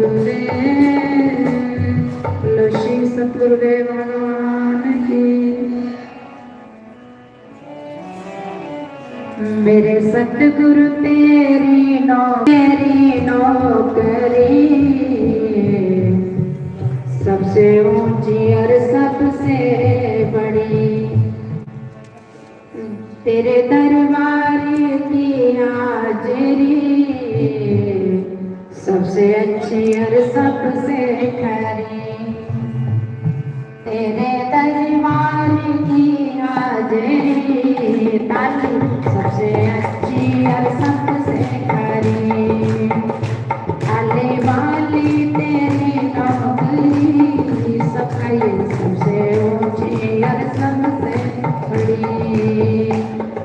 श्री सतगुरुदेव भगवान की। मेरे सतगुरु तेरी नौकरी सबसे ऊंची और सबसे बड़ी। तेरे दरबार की हाजिरी सबसे अच्छी और सबसे खरी। तेरे दरबार की हाजिरी ताली सबसे अच्छी और सबसे खरी। आले वाली तेरी नौकरी सफाई सबसे ऊंची और सबसे बड़ी।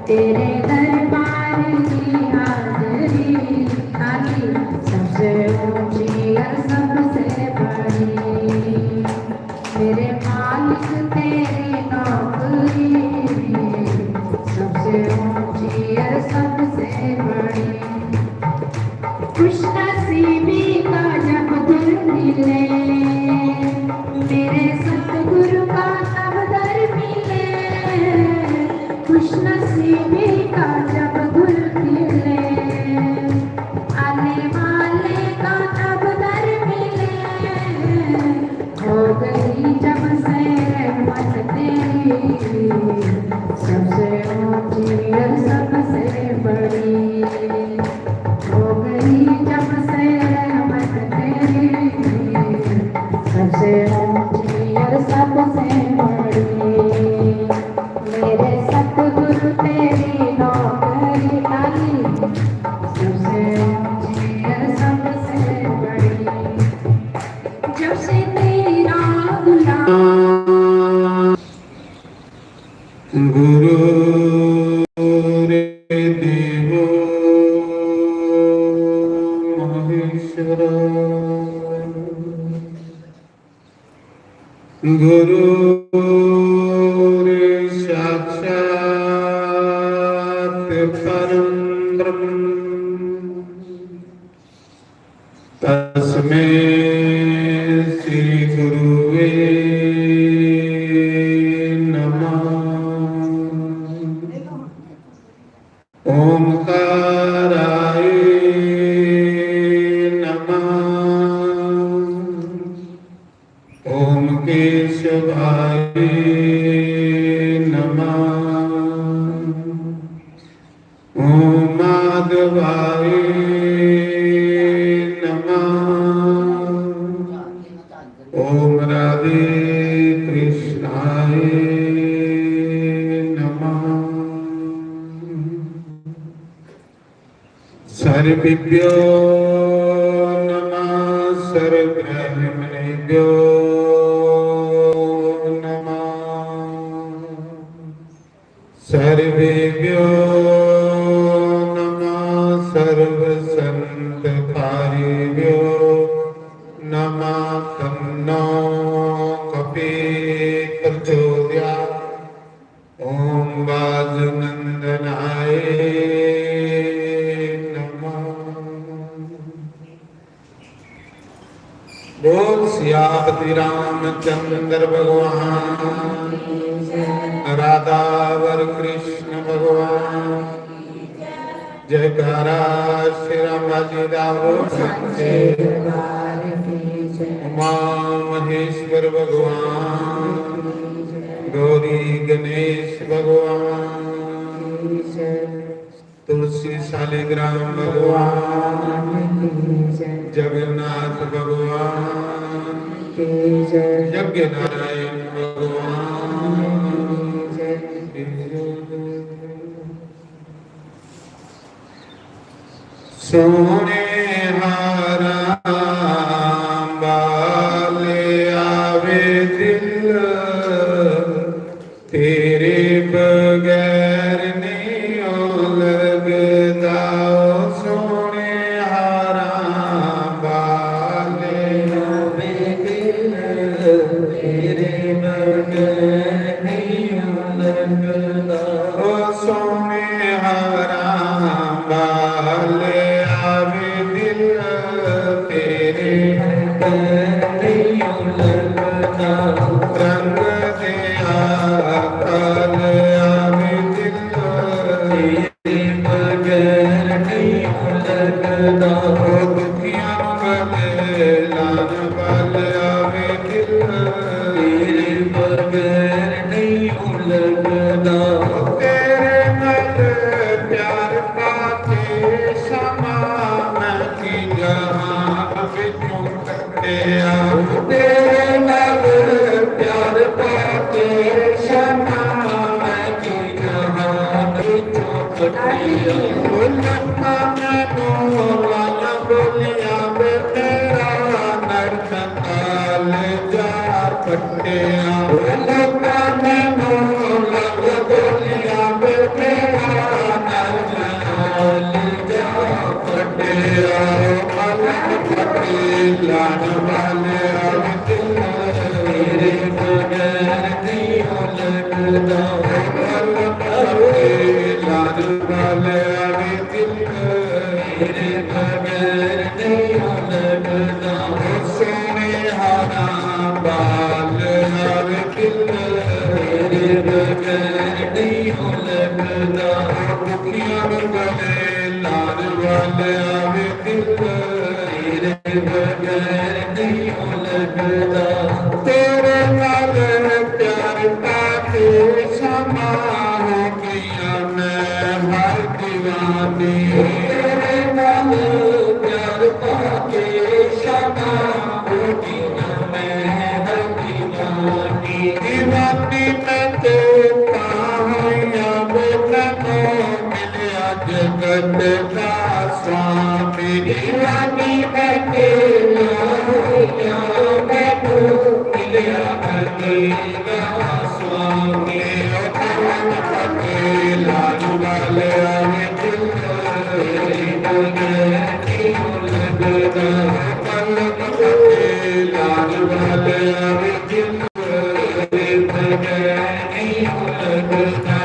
तेरे दरबार की हाजिरी ताली सबसे ऊंची और सबसे बड़ी। मेरे मालिक तेरी नौकरी सबसे ऊंची और सबसे बड़ी। खुशनसीबी का जब दर मिले मेरे सतगुरु का तब दर मिले। खुशनसीबी का जब दर मिले आने वाले का तब दर मिले। हो गई जब से रहमत तेरी सबसे ऊंची और सबसे बड़ी। हो गई जब से रहमत तेरी सबसे ऊंची और सबसे बड़ी। मेरे सतगुरु तेरी नौकरी ताली सबसे ऊंची और सबसे बड़ी। जब से तेरा गुलाम गुरु रे देवो महेश्वर गुरु रे साक्षात परम ब्रह्म तस्मै श्री गुरुवे ओंकाराय नमः। ओम केशवाय नमः। ओम माधवाय नमः। ओम राधे कृष्णाय सर्वेभ्यो नमः। सर्वब्रह्मणेभ्यो नमः। सर्वेभ्यो नमः। सर्वसंतकारेभ्यो नमः। तन्नो कपिः प्रचोदयात्। ओम वाजुनंदनाय बोल सियापति रामचंद्र भगवान राधावर कृष्ण भगवान जयकारा श्री रामाजी दावो उमा महेश्वर भगवान गौरी गणेश भगवान तुलसी शालिग्राम भगवान जगन्नाथ भगवान यज्ञ नारायण भगवान सोने हारा बाले आवे दिल तेरे बगैर नहीं लगता। सोने हारा बाले आवे दिल तेरे बगैर नहीं लगता। सोने हारा बाले आवे ਬਗੈਰ ਨਹੀਂ ਲੱਗਦਾ ਰੰਗ ਦਿਆ ਕਾਲ ਆਵੇ ਦਿਲ ਤੇਰੇ ਬਗੈਰ ਨਹੀਂ ਲੱਗਦਾ ਦੁਖੀਆਂ ਗਲੇ ਲਾਨ ਵੱਲ ਆਵੇ ਦਿਲ ਤੇਰੇ ਬਗੈਰ ਨਹੀਂ ਲੱਗਦਾ ਤੇਰੇ ਨਾਲ ਪਿਆਰ ਪਾਤੇ ਸਮਾ ਮੈਂ ਕੀ ਜਹਾਂ ਵਿੱਚੋਂ ਕੱਟਿਆ ਤੇਰੇ ਨਾਲ ਪਿਆਰ ਪਾਤੇ ਸਮਾ ਮੈਂ ਕੀ ਜਹਾਂ ਵਿੱਚੋਂ ਕੱਟਿਆ ਬੋਲਣਾ ਮੈਨੂੰ ਲਾਇਆ ਬੋਲਿਆ ਵੇ ਤੇਰਾ ਨਰਕੰਦਾਲ ਜਾ ਪੱਟਿਆ ਬੋਲਣਾ ਮੈਨੂੰ ਲਾਇਆ ਬੋਲਿਆ ਵੇ ਤੇਰਾ ਨਰਕੰਦਾਲ ਜਾ ਪੱਟਿਆ ਮਲਕ ਪੱਟੇ ਲਾਣ ਵਾਲਿਆ ਤੇਰੇ ਬਗੈਰ ਨਹੀਂ ਲੱਗਦਾ ਮਲਕ ਪੱਟੇ ਲਾਣ ਵਾਲਿਆ ਤੇਰੇ ਬਗੈਰ ਨਹੀਂ ਲੱਗਦਾ ਸੋਨੇ ਹਾਰਾ ਬਾਲ ਆਵੇ ਦਿਲ ਤੇਰੇ ਬਗੈਰ ਨਹੀਂ ਲੱਗਦਾ ਦੁਖੀਆਂ ਗਲੇ ਲਾਲ ਵੱਲ ਆਵੇ ਦਿਲ ਤੇਰੇ ਬਗੈਰ ਨਹੀਂ ਲੱਗਦਾ ਤੇਰੇ ਨਾਲ ਪਿਆਰ ਪਾਕੇ ਸਮਾ ਹੋ ਗਈਆਂ ਮੈਂ ਹਰ ਦੀਵਾਨੀ ਤੇਰੇ ਨਾਲ ਪਿਆਰ ਪਾਕੇ ਸਮਾ ਹੋ ਗਈਆਂ ਮੈਂ ਹਰ ਦੀਵਾਨੀ ਦੀਵਾਨੀ ਮੈਂ ਤੇ ਪਾਇਆ ਮੈਨੂੰ ਮਿਲਿਆ ਜਗਤ ਦਾ स्वामी दीवानी बैठे होया मैनू मिलिया अकेला स्वामी कलम पटे लाल वाले आवे दिल तेरे बगैर नहीं लगदा कलम पटे लाल वाले आवे दिल तेरे बगैर नहीं लगदा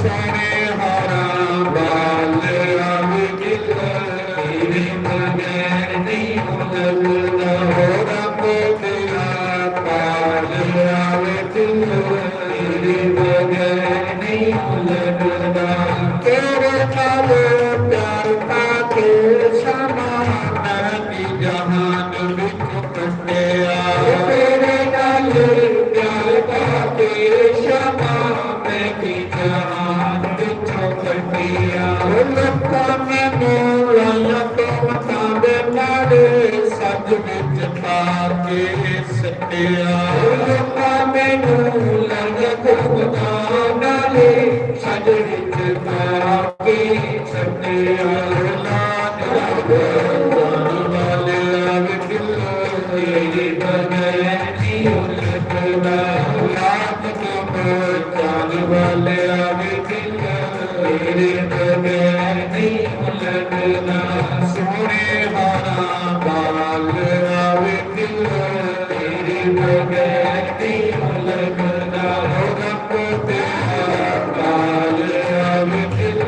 सोने हारा बाल आवे दिल तेरे बगैर नहीं लगदा रब तेरा पाल आवे दिल तेरे बगैर नहीं लगदा तेरे नाल प्यार पाके समा मैं जहान विच कटिया तेरे नाल प्यार पाके समा मैं जहान विच कटिया लोकां मैनूं लाया तोमतां दे नाले सज विच पा के सटिया लोकां मैनूं लाया तोमतां नाले सज विच पा के सटिया लाज जान वाले आवे दिल तेरे बगैर नहीं लगदा लाज जान वाले आवे दिल तेरे बगैर नहीं लगदा सोने हारा बाल आवे दिल तेरे बगैर नहीं लगदा रब तेरा बाल आवे दिल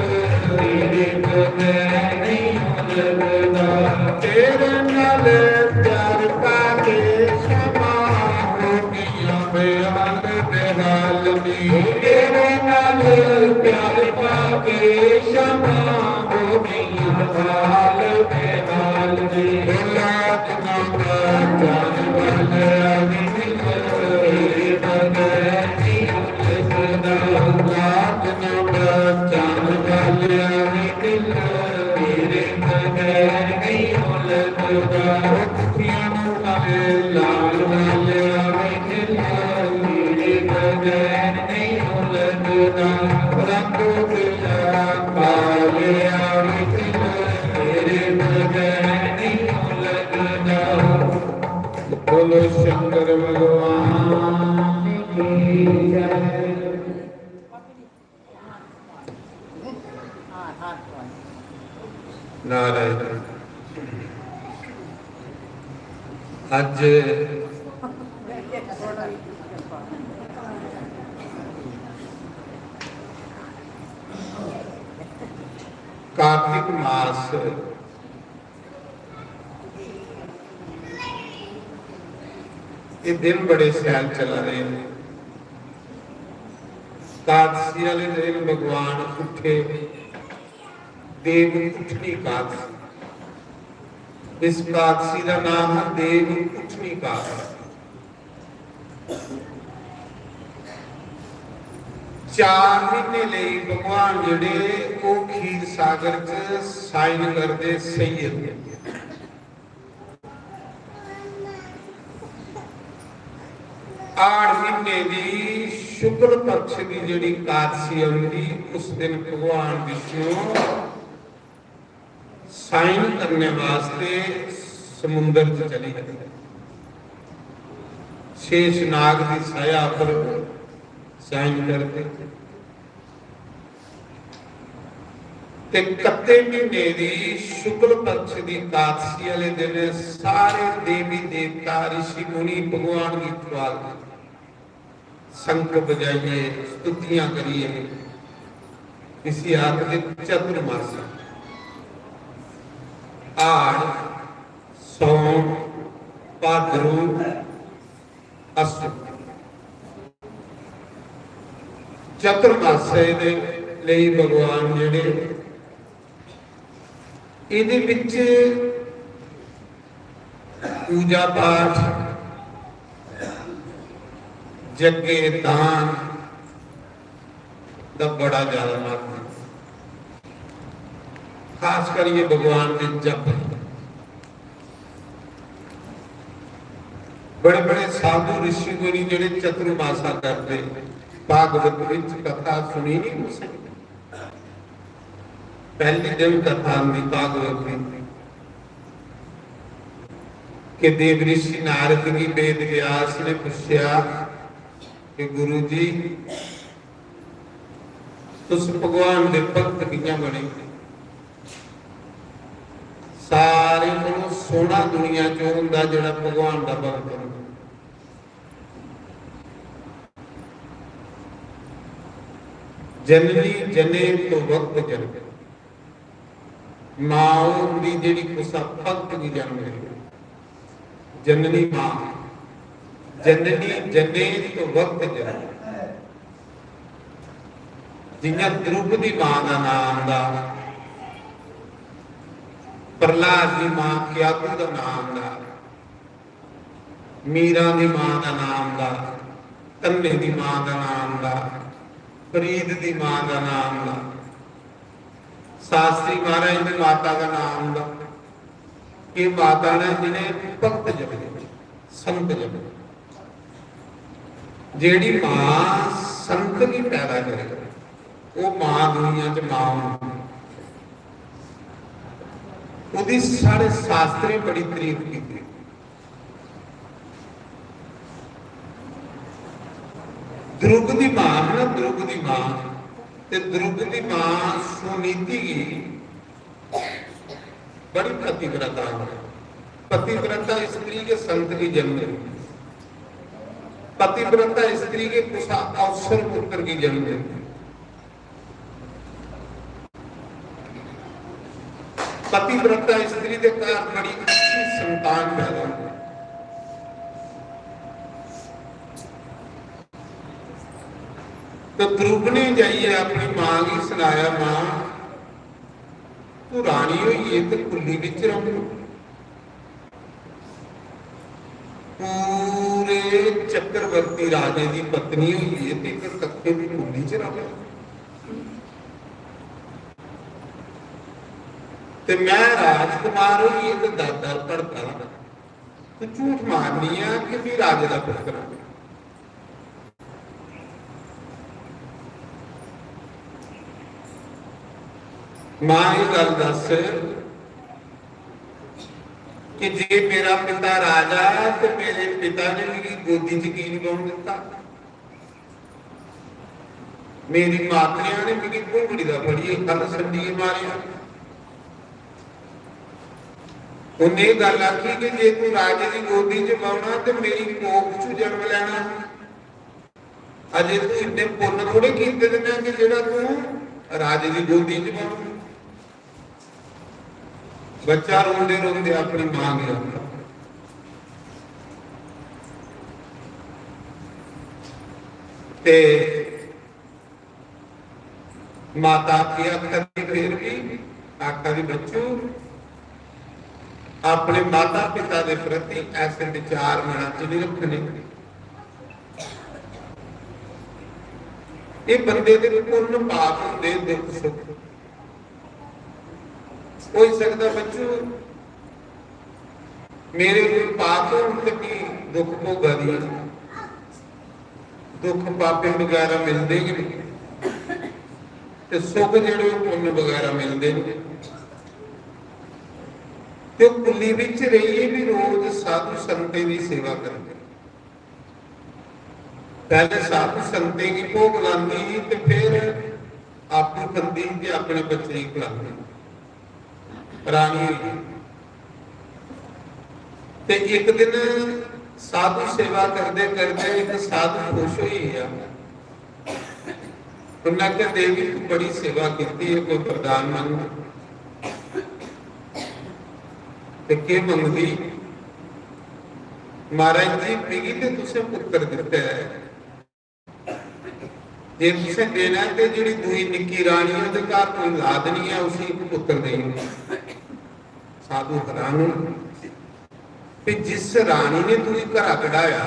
तेरे बगैर नहीं लगदा तेरे नाल प्यार पाके समा हो गईया बेहाल बेहाल नी तेरे नाल प्यार पाके समा हो गईया हाल बेहाल नी लाज ना जान वाले आवे दिल तेरे बगैर नहीं लगदा लाज ना जान वाले आवे दिल तेरे बगैर नहीं लगदा दुखियां गले लाल वाले आवे दिल तेरे बगैर नहीं लगदा रंग तेरा पाल आवे दिल तेरे बगैर नहीं लगदा बोलो शंकर भगवान की जय नारायण ਅੱਜ ਕਾਰਤਿਕ ਮਾਸ ये दिन बड़े सैल चला रहे हैं। कादसी वाले दिन भगवान उठे, देव उठनी कादसी। इस कादसी का नाम है देव उठनी कादसी। 4 महीने ਲਈ भगवान ਜਿਹੜੇ ਉਹ ਖੀਰ ਸਾਗਰ ਚ ਸਾਈਨ ਕਰਦੇ ਸੈਯਦ। 8 ਮਹੀਨੇ ਦੀ ਸ਼ੁਕਲ ਪਕਸ਼ ਦੀ ਜਿਹੜੀ ਕਾਦਸੀ ਆਉਂਦੀ ਉਸ ਦਿਨ ਭਗਵਾਨ ਵਿਸ਼ਨੂੰ ਸਾਈਨ ਕਰਨੇ ਵਾਸਤੇ ਸਮੁੰਦਰ ਚ ਚਲੀ ਗਏ। शेष नाग की छाया पर साइन करते ते कत्ते महीने की शुक्ल पक्ष की कादसी वाले दिन सारे देवी देवता ऋषि मुनि भगवान की ख्वाल शंख बजाइए स्तुतियां करिए। इसी आखिर चतुर्मास आड़ सौन भाद्रो चतुर्मासे दे ਲਈ भगवान ਜਿਹੜੇ ਇਹਦੇ ਵਿੱਚ पूजा पाठ जगे दान ਦਾ बड़ा ज्यादा महत्व है। खास कर ये भगवान के जप बड़े बड़े साधु ऋषि मुनि जिहड़े चतुर्मासा करते भागवत विच कथा सुनी नहीं हो सकती। पहली दिन कथा आंदी भागवत की कि देव ऋषि नारद की वेद व्यास ने पूछा कि गुरु जी तुस भगवान दे भक्त कियां बने? सारे को सोना दुनिया चो हुंदा जिहड़ा भगवान दा भक्त है। जननी जने तो वक्त जन मां हुंदी जिहड़ी कुसा भक्त की जन्म है। जननी मां जननी जने तो वक्त जन जिन्हें द्रुपदी मां का नाम दा प्रहलाद की मां क्याकू का नाम दा मीरा की मां का नाम दा तन्ने की मां का नाम दा फरीद की मां का नाम दा शास्त्री महाराज की माता का नाम दा ये माता ने जिन्हें भक्त जमे संत जमे। जेड़ी मां संत की पैदा करे वो मां दुनिया च मां होंदी। ਉਹਦੀ सारे शास्त्री बड़ी तारीफ की। द्रुग दी मां है ना, द्रुग दी मां ते द्रुग दी मां सुनीति की बड़ी पतिव्रता है। पतिव्रता स्त्री के संत की जन्म, पतिव्रता स्त्री के कुछ अवसर पुत्र की जन्म। पतिव्रता स्त्री के कारण बड़ी अच्छी संतान पैदा हो। तो ध्रुव ने जाइए अपनी मां की सुनाया, मां तू रानी होई तो कुली विच रहो। पूरे चक्रवर्ती राजे की पत्नी हुई है तो कत्थे की कुली च रहो। ते मैं राजकुमार हुई तो दादा पढ़ता तो झूठ मारनी है कि भी राजे का पुत्र। मां ये गल दस कि जे मेरा पिता राजा तो मेरे पिता ने मेरी गोदी च की नहीं पाउण दिता। मेरी मातरिया ने मेरी घूंगड़ी का फड़िए कल संडिए मारिया। उन्हें गल आखी कि जे तू राजे की गोदी च पाउणा तो मेरी कोख च जन्म लेना। अजे तू इन्ने पुण्य थोड़े कीते ने कि जेड़ा तू राजे की गोदी च पाउणा। बच्चा रोंदे रोंदे अपनी मां गया ਤੇ ਮਾਤਾ ਕੀ ਆਖਦੀ ਫਿਰ ਵੀ ਆਖਦੀ ਬੱਚੂ ਆਪਣੇ ਮਾਤਾ ਪਿਤਾ ਦੇ ਪ੍ਰਤੀ ਐਸੇ ਵਿਚਾਰ ਮਨਾਂ ਚ ਨਹੀਂ ਰੱਖਣੇ। ਇਹ ਬੰਦੇ ਦੇ ਪੁੰਨ ਪਾਪ ਹੁੰਦੇ, ਦੁੱਖ ਸੁੱਖ ਹੋ ਸਕਦਾ ਬੱਚੂ ਮੇਰੇ ਕੋਈ ਪਾਪ ਹੋਣ ਤੇ ਕੀ ਦੁੱਖ ਭੋਗਾ ਦੀ ਦੁੱਖ ਪਾਪੇ ਵਗੈਰਾ ਮਿਲਦੇ ਹੀ ਨਹੀਂ ਤੇ ਸੁੱਖ ਜਿਹੜੇ ਪੁੰਨ ਵਗੈਰਾ ਮਿਲਦੇ ਨੇ। ਤੇ ਕੁੱਲੀ ਵਿੱਚ ਰਹੀਏ ਵੀ ਰੋਜ਼ ਸਾਧੂ ਸੰਤੇ ਦੀ ਸੇਵਾ ਕਰਦੇ। ਪਹਿਲੇ ਸਾਧੂ ਸੰਤੇ ਦੀ ਭੋਗ ਲਾਂਦੀ ਤੇ ਫਿਰ ਆਪਣੀ ਬੰਦੀ ਤੇ ਆਪਣੇ ਬੱਚੇ ਹੀ ਖਿਲਾਉਂਦੀ ਰਾਣੀ। ਤੇ ਇੱਕ ਦਿਨ ਸਾਧੂ ਸੇਵਾ ਕਰਦੇ ਕਰਦੇ ਇੱਕ ਸਾਧੂ ਖੁਸ਼ ਹੋਈ ਆ। ਉਹਨਾਂ ਕੇ ਦੇਵੀ ਤੂੰ ਬੜੀ ਸੇਵਾ ਕੀਤੀ ਹੈ, ਕੋਈ ਵਰਦਾਨ ਮੰਗ। ਤੇ ਕੀ ਮੰਗਦੀ? ਮਹਾਰਾਜ ਜੀ ਪੀਗੀ ਤੇ ਤੁਸੀਂ ਪੁੱਤਰ ਦਿੱਤਾ ਹੈ, ਜੇ ਤੁਸੀਂ ਦੇਣਾ ਤੇ ਜਿਹੜੀ ਦੂਈ ਨਿੱਕੀ ਰਾਣੀ ਉਹਦੇ ਘਰ ਕੋਈ ਔਲਾਦ ਨਹੀਂ ਹੈ, ਉਸੇ ਇੱਕ ਪੁੱਤਰ ਦੇਣੀ। ਸਾਧੂ ਹੈਰਾਨ ਹੋਏ ਕਿ ਜਿਸ ਰਾਣੀ ਨੇ ਤੂੰ ਘਰ ਕਢਾਇਆ,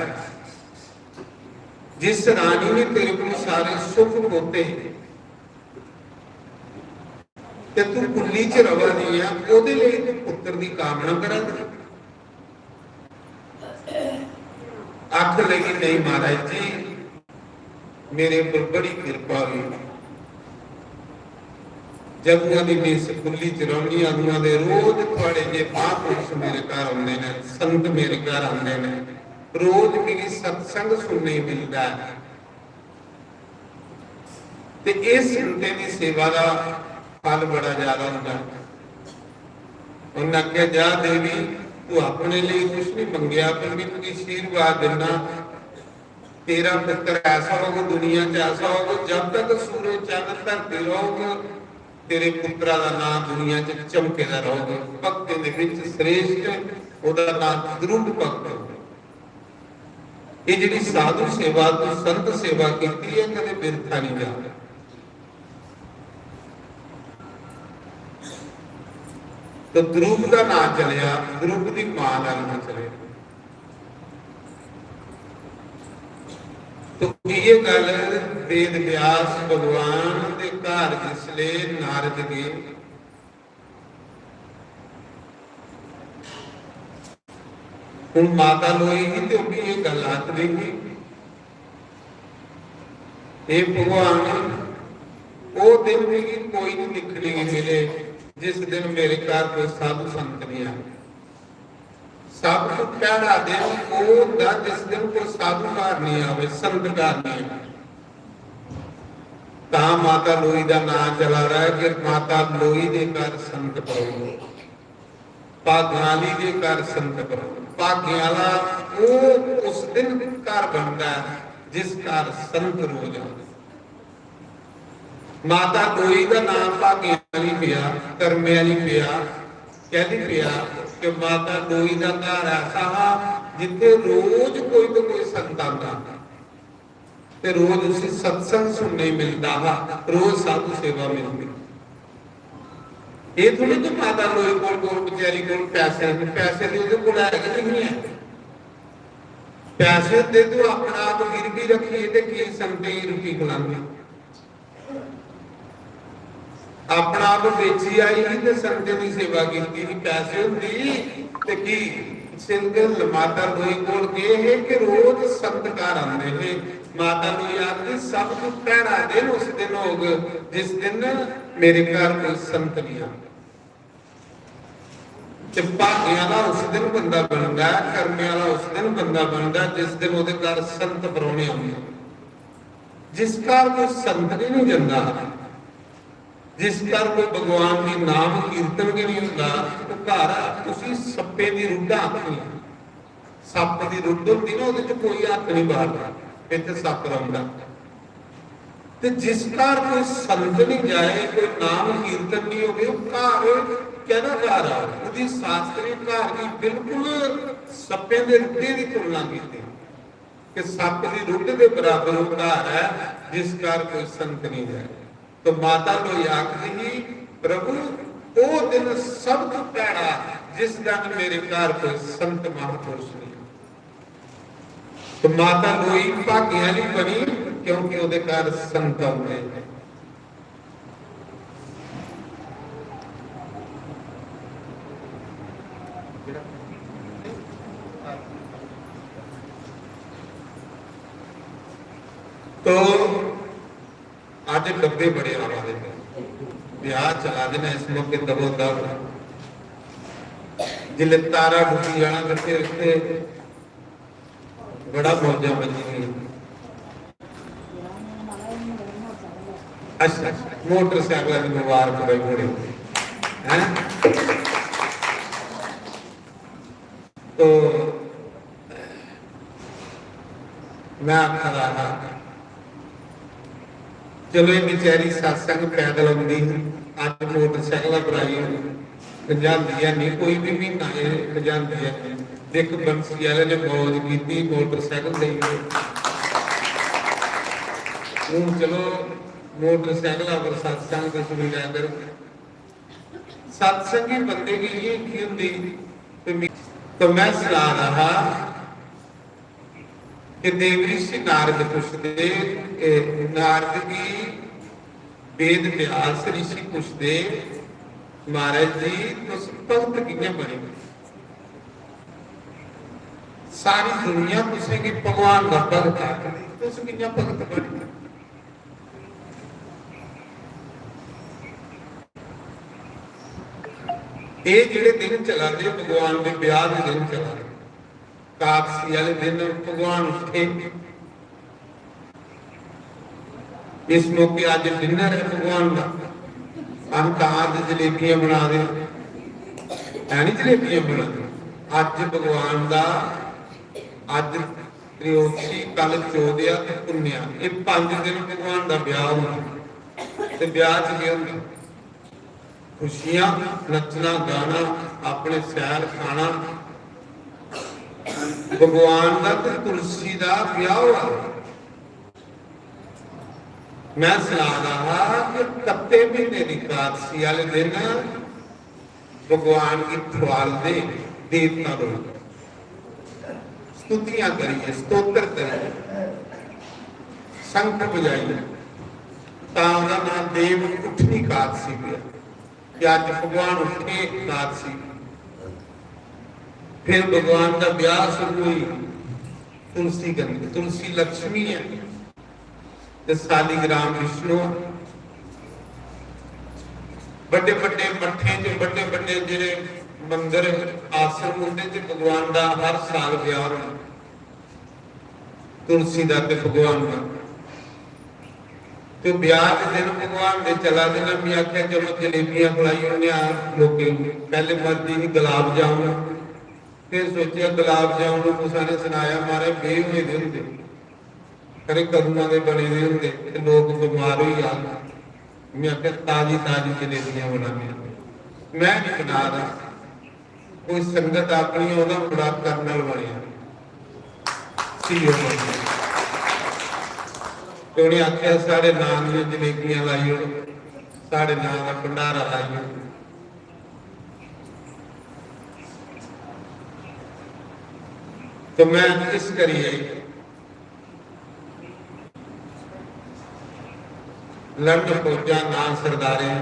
ਜਿਸ ਰਾਣੀ ਨੇ ਤੇਰੇ ਕੋਲ ਸਾਰੇ ਸੁੱਖ ਹੋਤੇ ਤੇ ਤੂੰ ਕੁੱਲੀ ਚ ਰਵਾ ਨਹੀਂ ਆ, ਉਹਦੇ ਲਈ ਤੂੰ ਪੁੱਤਰ ਦੀ ਕਾਮਨਾ ਕਰਾਂਗਾ। ਆਖ ਲਗੀ ਨਹੀਂ ਮਹਾਰਾਜ ਜੀ ਮੇਰੇ ਉੱਪਰ ਬੜੀ ਕਿਰਪਾ ਹੋਈ। ਜਦ ਉਹਦੀ ਨੀਸ ਕੁੱਲੀ ਚ ਰੌਣੀ ਆਦੂਆਂ ਦੇ ਰੋਜ਼ ਤੁਹਾਡੇ ਜੇ ਮਹਾਂਪੁਰਸ਼ ਮੇਰੇ ਘਰ ਆਉਂਦੇ ਨੇ, ਸੰਤ ਮੇਰੇ ਘਰ ਆਉਂਦੇ ਨੇ, ਰੋਜ਼ ਮੇਰੀ ਸਤਸੰਗ ਸੁਣਨੇ ਮਿਲਦਾ ਹੈ। ਤੇ ਇਸ ਸੰਤੇ ਦੀ ਸੇਵਾ ਦਾ ਫਲ ਬੜਾ ਜ਼ਿਆਦਾ ਹੁੰਦਾ। ਉਹਨਾਂ ਆਖਿਆ ਜਾ ਦੇਵੀ ਤੂੰ ਆਪਣੇ ਲਈ ਕੁਛ ਨਹੀਂ ਮੰਗਿਆ, ਪਰ ਵੀ ਤੂੰ ਆਸ਼ੀਰਵਾਦ ਦੇਣਾ ਤੇਰਾ ਪੁੱਤਰ ਐਸਾ ਹੋਗਾ, ਦੁਨੀਆ 'ਚ ਐਸਾ ਹੋਗਾ, ਜਦ ਤੱਕ ਸੂਰਜ ਚੰਦ ਧਰਤੀ ਰਹੋਗੇ ਤੇਰੇ ਪੁੱਤਰਾ ਦਾ ਨਾਮ ਦੁਨੀਆ 'ਚ ਚਮਕਦਾ ਰਹੋਗੇ। ਭਗਤਾਂ ਦੇ ਵਿੱਚ ਸ੍ਰੇਸ਼ਟ ਉਹਦਾ ਨਾਮ ਦ੍ਰਿੜ ਭਗਤ। ਇਹ ਜਿਹੜੀ ਸਾਧੂ ਸੇਵਾ ਤੋਂ ਸੰਤ ਸੇਵਾ ਕੀਤੀ ਹੈ ਕਦੇ ਬਿਰਥਾ ਨਹੀਂ ਜਾਂਦੀ। तो ध्रुव का ना चलिया, ध्रुव की मां नाल ना चले। तो ये गल वेद व्यास भगवान के घर जिसले नारद गए, हुण माता लोई ही तो भी ये गल आत देगी। ये भगवान वो दिन भी कोई नहीं लिखने मिले जिस दिन मेरे घर कोई साधु संत नहीं आए। सब तो पहला दिन वो होता जिस दिन कोई साधु घर नहीं आवे, संत घर नहीं आवे। ता माता लोई का नाम चला रहा है कि माता लोई के घर संत परो, भाग्याली के घर संत परो। भाग्याला वो उस दिन घर बनता है जिस घर संत रोज आते। माता लोई का नाम भाग्याली पिया, कर्मे वाली पिया, कहती पिया कि माता लोई का घर ऐसा जिथे रोज कोई तो कोई संत आता, रोज उसे सत्संग सुनने मिलता, रोज साधु सेवा मिलती। ये थोड़ी तो माता लोई को बेचारी को पैसे पैसे नहीं है, पैसे दे दो अपना आप गिरवी रखिए तो की संगत रुकी खिलानी, अपना आप बेची आई तो संगत की सेवा की। पैसे होंगी तो की सिंगल माता लोई कोल गए है कि रोज संत घर आते हैं। माता लोई आती सब कुछ पहला दिन उस दिन होगा जिस दिन मेरे घर कोई संत नहीं आता। भाग्याला उस दिन बंदा बनता, कर्मे वाला उस दिन बंदा बनता जिस दिन वो घर संत परौने आते। जिस घर कोई संत नहीं जाता, जिस घर कोई भगवान के नाम कीर्तन के नहीं होता, तो घर उसी सप्पे की रुद्ध आखनी, सप की रुद्ध होती ना, वो कोई हथ नहीं मारता, इतने सप रहा। तो जिस घर कोई संत नहीं जाए, कोई नाम कीर्तन नहीं हो, घर कहना जा रहा है शास्त्रीय घर की बिल्कुल सप्पे के रुद्धे की तुलना की। कि सप की रुट के बराबर उधार है जिस कार कोई संत नहीं जाए। तो माता लोई आखदी प्रभु वो दिन सब तो पैड़ा जिस दिन मेरे घर कोई संत महापुरुष नहीं। तो माता लोई भाग्याली बनी क्योंकि ਉਹਦੇ ਘਰ ਸੰਤ ਆਉਂਦੇ ਨੇ। तो आज डब्बे बड़े आ रहे हैं, ब्याह चला देना इस मौके दबो दब जिले तारा डूबी जाना करते रखते बड़ा मौजा बनी हुई। अच्छा मोटरसाइकिल की मुबारक भाई बड़े हैं। तो मैं आखा रहा चलो ये बेचारी सत्संग पैदल आती अज मोटरसाइकिल बनाई पंजाबी है नहीं कोई भी महीना पंजाबी है। देख बंसी वाले ने मौज की मोटरसाइकिल दे हूँ चलो मोटरसाइकिल पर सत्संग तो सुनी लिया कर। सत्संगी बंदे की ये होंगी। तो मैं सुना रहा कि देवऋषि नारद पुछते नारद की वेद व्यास ऋषि पुछते महाराज जी तुस भगत कियां बने। सारी दुनिया पूछेगी भगवान का भगत है तुस कियां भगत बने। ये जिहड़े दिन चला दे भगवान के ब्याह के दिन चला कापसी वाले दिन भगवान उठे। इस मौके अज डिनर है भगवान का। हम कहा जलेबियां बना दे है नहीं जलेबियां बना दे अज भगवान का अज त्रियोदशी कल चौदया ते पुन्निया ये 5 दिन भगवान का ब्याह होना। ते ब्याह च क्या होंदा खुशियां नचना गाना अपने सैर खाना। भगवान का तो तुलसी का ब्याह हुआ। मैं सुना रहा कि कत्ते महीने की एकादशी वाले दिन भगवान की ख्वाल दे देवता लोग स्तुतियां करिए स्तोत्र करिए शंख बजाइए नाम देव उठनी एकादशी पे कि अज भगवान उठे एकादशी। फिर भगवान का ब्याह शुरू हुई तुलसी गंध तुलसी लक्ष्मी है ते शालिग्राम विष्णु। बड़े बड़े मठे च बड़े बड़े जेडे मंदिर आश्रम होंगे भगवान का हर साल ब्याह होना तुलसी का ते भगवान का। तो ब्याह के दिन भगवान ने चला देना मैं आख्या चलो जलेबियां खिलाई उन्हें लोग पहले मर्जी ही गुलाब जामुन फिर सोचा गुलाब जामुन मूसा ने सुनाया मारे बे हुए दे होंगे खरे कदूं के बने दे होंगे लोग बीमार हो जाते। मैं आख्या ताजी ताजी जलेबियां बनाने मैं नहीं बना रहा कोई संगत अपनी ओदा मुराद करने वाली तो उन्हें आख्या साढ़े नाम दी जलेबियां लाइयो साढ़े नाम का भंडारा लाइयो। तो मैं इस करिए लंड फौजा ना सरदारे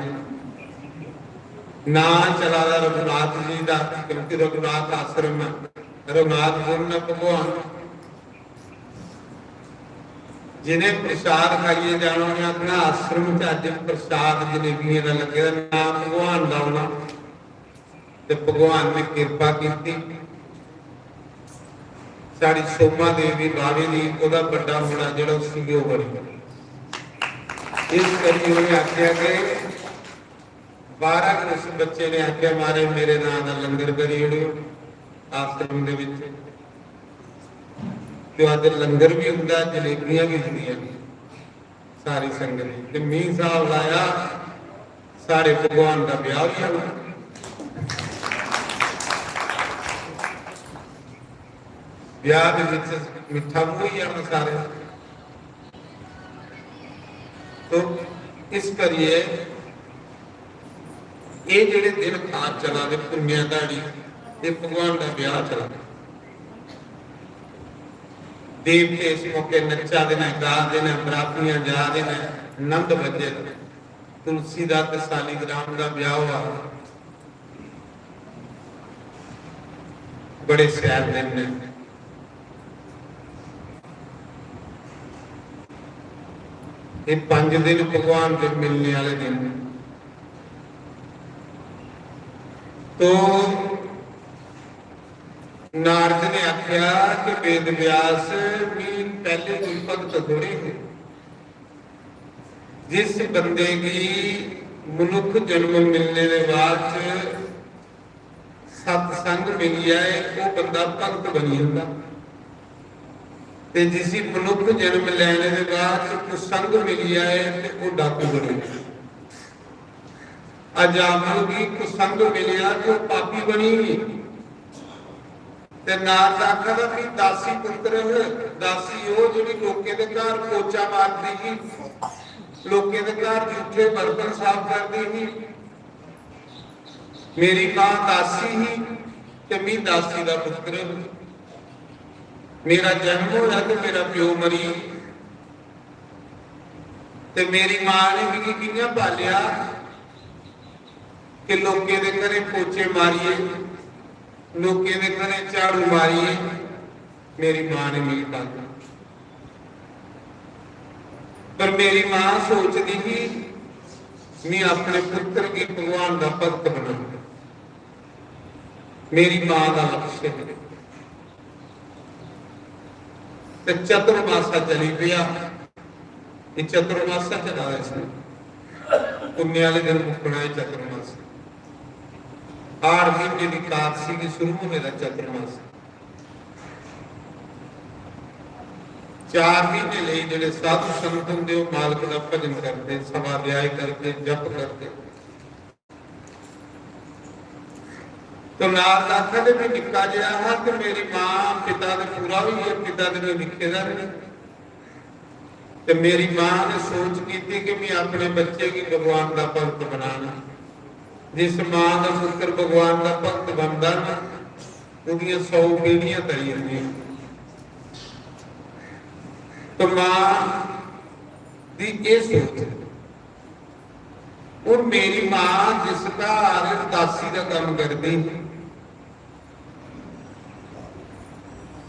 ना चला रघुनाथ जी का क्योंकि रघुनाथ आश्रम रघुनाथ पूर्ण भगवान जिन्हें प्रसाद खाइए जाना उन्हें अपना आश्रम च अज प्रसाद जलेबियां का लगे नाम भगवान का आना तो भगवान ने कृपा की। साड़ी सोमा देवी बावे दी ओदा बड़ा होना जो सी बनी इस करके उन्हें आख्या कि 12 उस बच्चे ने आख्या मारे मेरे नाम का लंगर करी उड़ियो आश्रम के तो अज लंगर भी होंगे जलेबियां भी होंगे सारी संगत मीह साहब लाया सारे भगवान का ब्याह भी होना। ਵਿਆਹ ਦੇ ਵਿੱਚ ਮਿੱਠਾ ਮੂੰਹ ਹੀ ਆਉਣਾ ਸਾਰਿਆਂ ਤੋਂ। ਇਸ ਕਰੀਏ ਇਹ ਜਿਹੜੇ ਦਿਨ ਖਾਸ ਚਲਾ ਦੇ ਪੁੰਨਿਆ ਦਾੜੀ ਇਹ ਭਗਵਾਨ ਦਾ ਵਿਆਹ ਚਲਾ ਦੇਵਤੇ ਇਸ ਮੌਕੇ ਨੱਚਾ ਦੇ ਨੇ, ਗਾ ਦੇ ਨੇ, ਬਰਾਤੀਆਂ ਜਾ ਦੇ ਨੇ, ਆਨੰਦ ਵਜੇ। ਤੁਲਸੀ ਦਾ ਤੇ ਸਾਲੀਗ੍ਰਾਮ ਦਾ ਵਿਆਹ ਹੋਇਆ, ਬੜੇ ਸਿਆਲ ਦਿਨ ਨੇ। ਇਹ 5 ਦਿਨ ਭਗਵਾਨ ਦੇ ਮਿਲਣੇ ਵਾਲੇ ਦਿਨ। तो नारद ने आख्या कि वेद व्यास भी पहले कोई भगत थोड़े है, जिस बंदे की मनुख जन्म मिलने के बाद सत्संग मिल जाए वो बंदा भगत बनी जाता, ते जिस मनुख जन्म लेने के बाद कुसंग मिल जाए तो वो डाकू बने। अजामल की कुसंग मिलिया जो पापी बनी ते नारद आखदा भी दासी पुत्र दासी वो जिहड़ी लोके दे घर पोचा मारदी ही, लोके दे घर जूठे बर्तन साफ करदी ही। मेरी मां दासी ही ते मैं दासी दा पुत्र, मेरा जन्म होया ते मेरा प्यो मरी ते मेरी मां ने भी कियां पालिया कि लोके दे घरे पोचे मारिए, लोके दे घरे झाड़ू मारिए। मेरी मां ने मेरी पाला, पर मेरी मां सोचती थी मैं अपने पुत्र की भगवान का भक्त बना। मेरी मां का लक्ष्य है ते चतुर्मासा चली पिया। ये चतुर्मासा चला इसने पुण्य वाले दिन मुकना है चतुर्मासा। 8 महीने की कादसी की शुरू होने का चतुर्मास, 4 महीने लिए जेडे साधु संत होंगे मालक का भजन करते, सवा ध्याय करते, जप करते। तो नारद आखदे मैं निक्का जिहा हां ते मेरी मां पिता दे पूरा भी है, पिता दे निक्के दा नहीं। ते मेरी मां ने सोच की थी कि मैं अपने बच्चे की भगवान का भक्त बनाना। जिस मां का पुत्र भगवान का भक्त बनता ना उदियां 100 पीढ़ियां तरी जांदियां। तो मां दी ये सोच और मेरी मां जिस घर दासी का काम करती,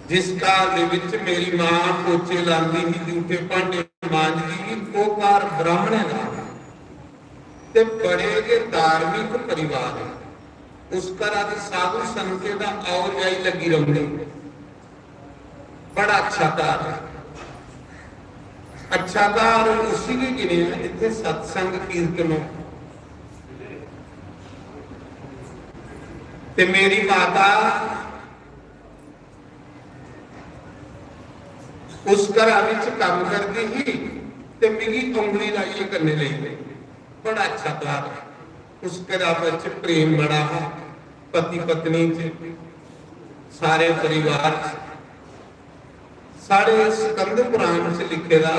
जिस घर दे विच मेरी मां पोचे लांदी ही, जूठे भांडे मांजदी ही, वो घर ब्राह्मण का ते बड़े के धार्मिक परिवार है। उस घर साधु संत का और जाई लगी रहती, बड़ा अच्छा घर है। अच्छा घर उसी के गिने जिथे सत्संग कीर्तन। ते मेरी माता उस घर काम करती ही ते मेरी उंगली लाइए करने लगी। बड़ा अच्छा घर, उस घर प्रेम बड़ा है, पति पत्नी च, सारे परिवार। सारे स्कंद पुराण से लिखेगा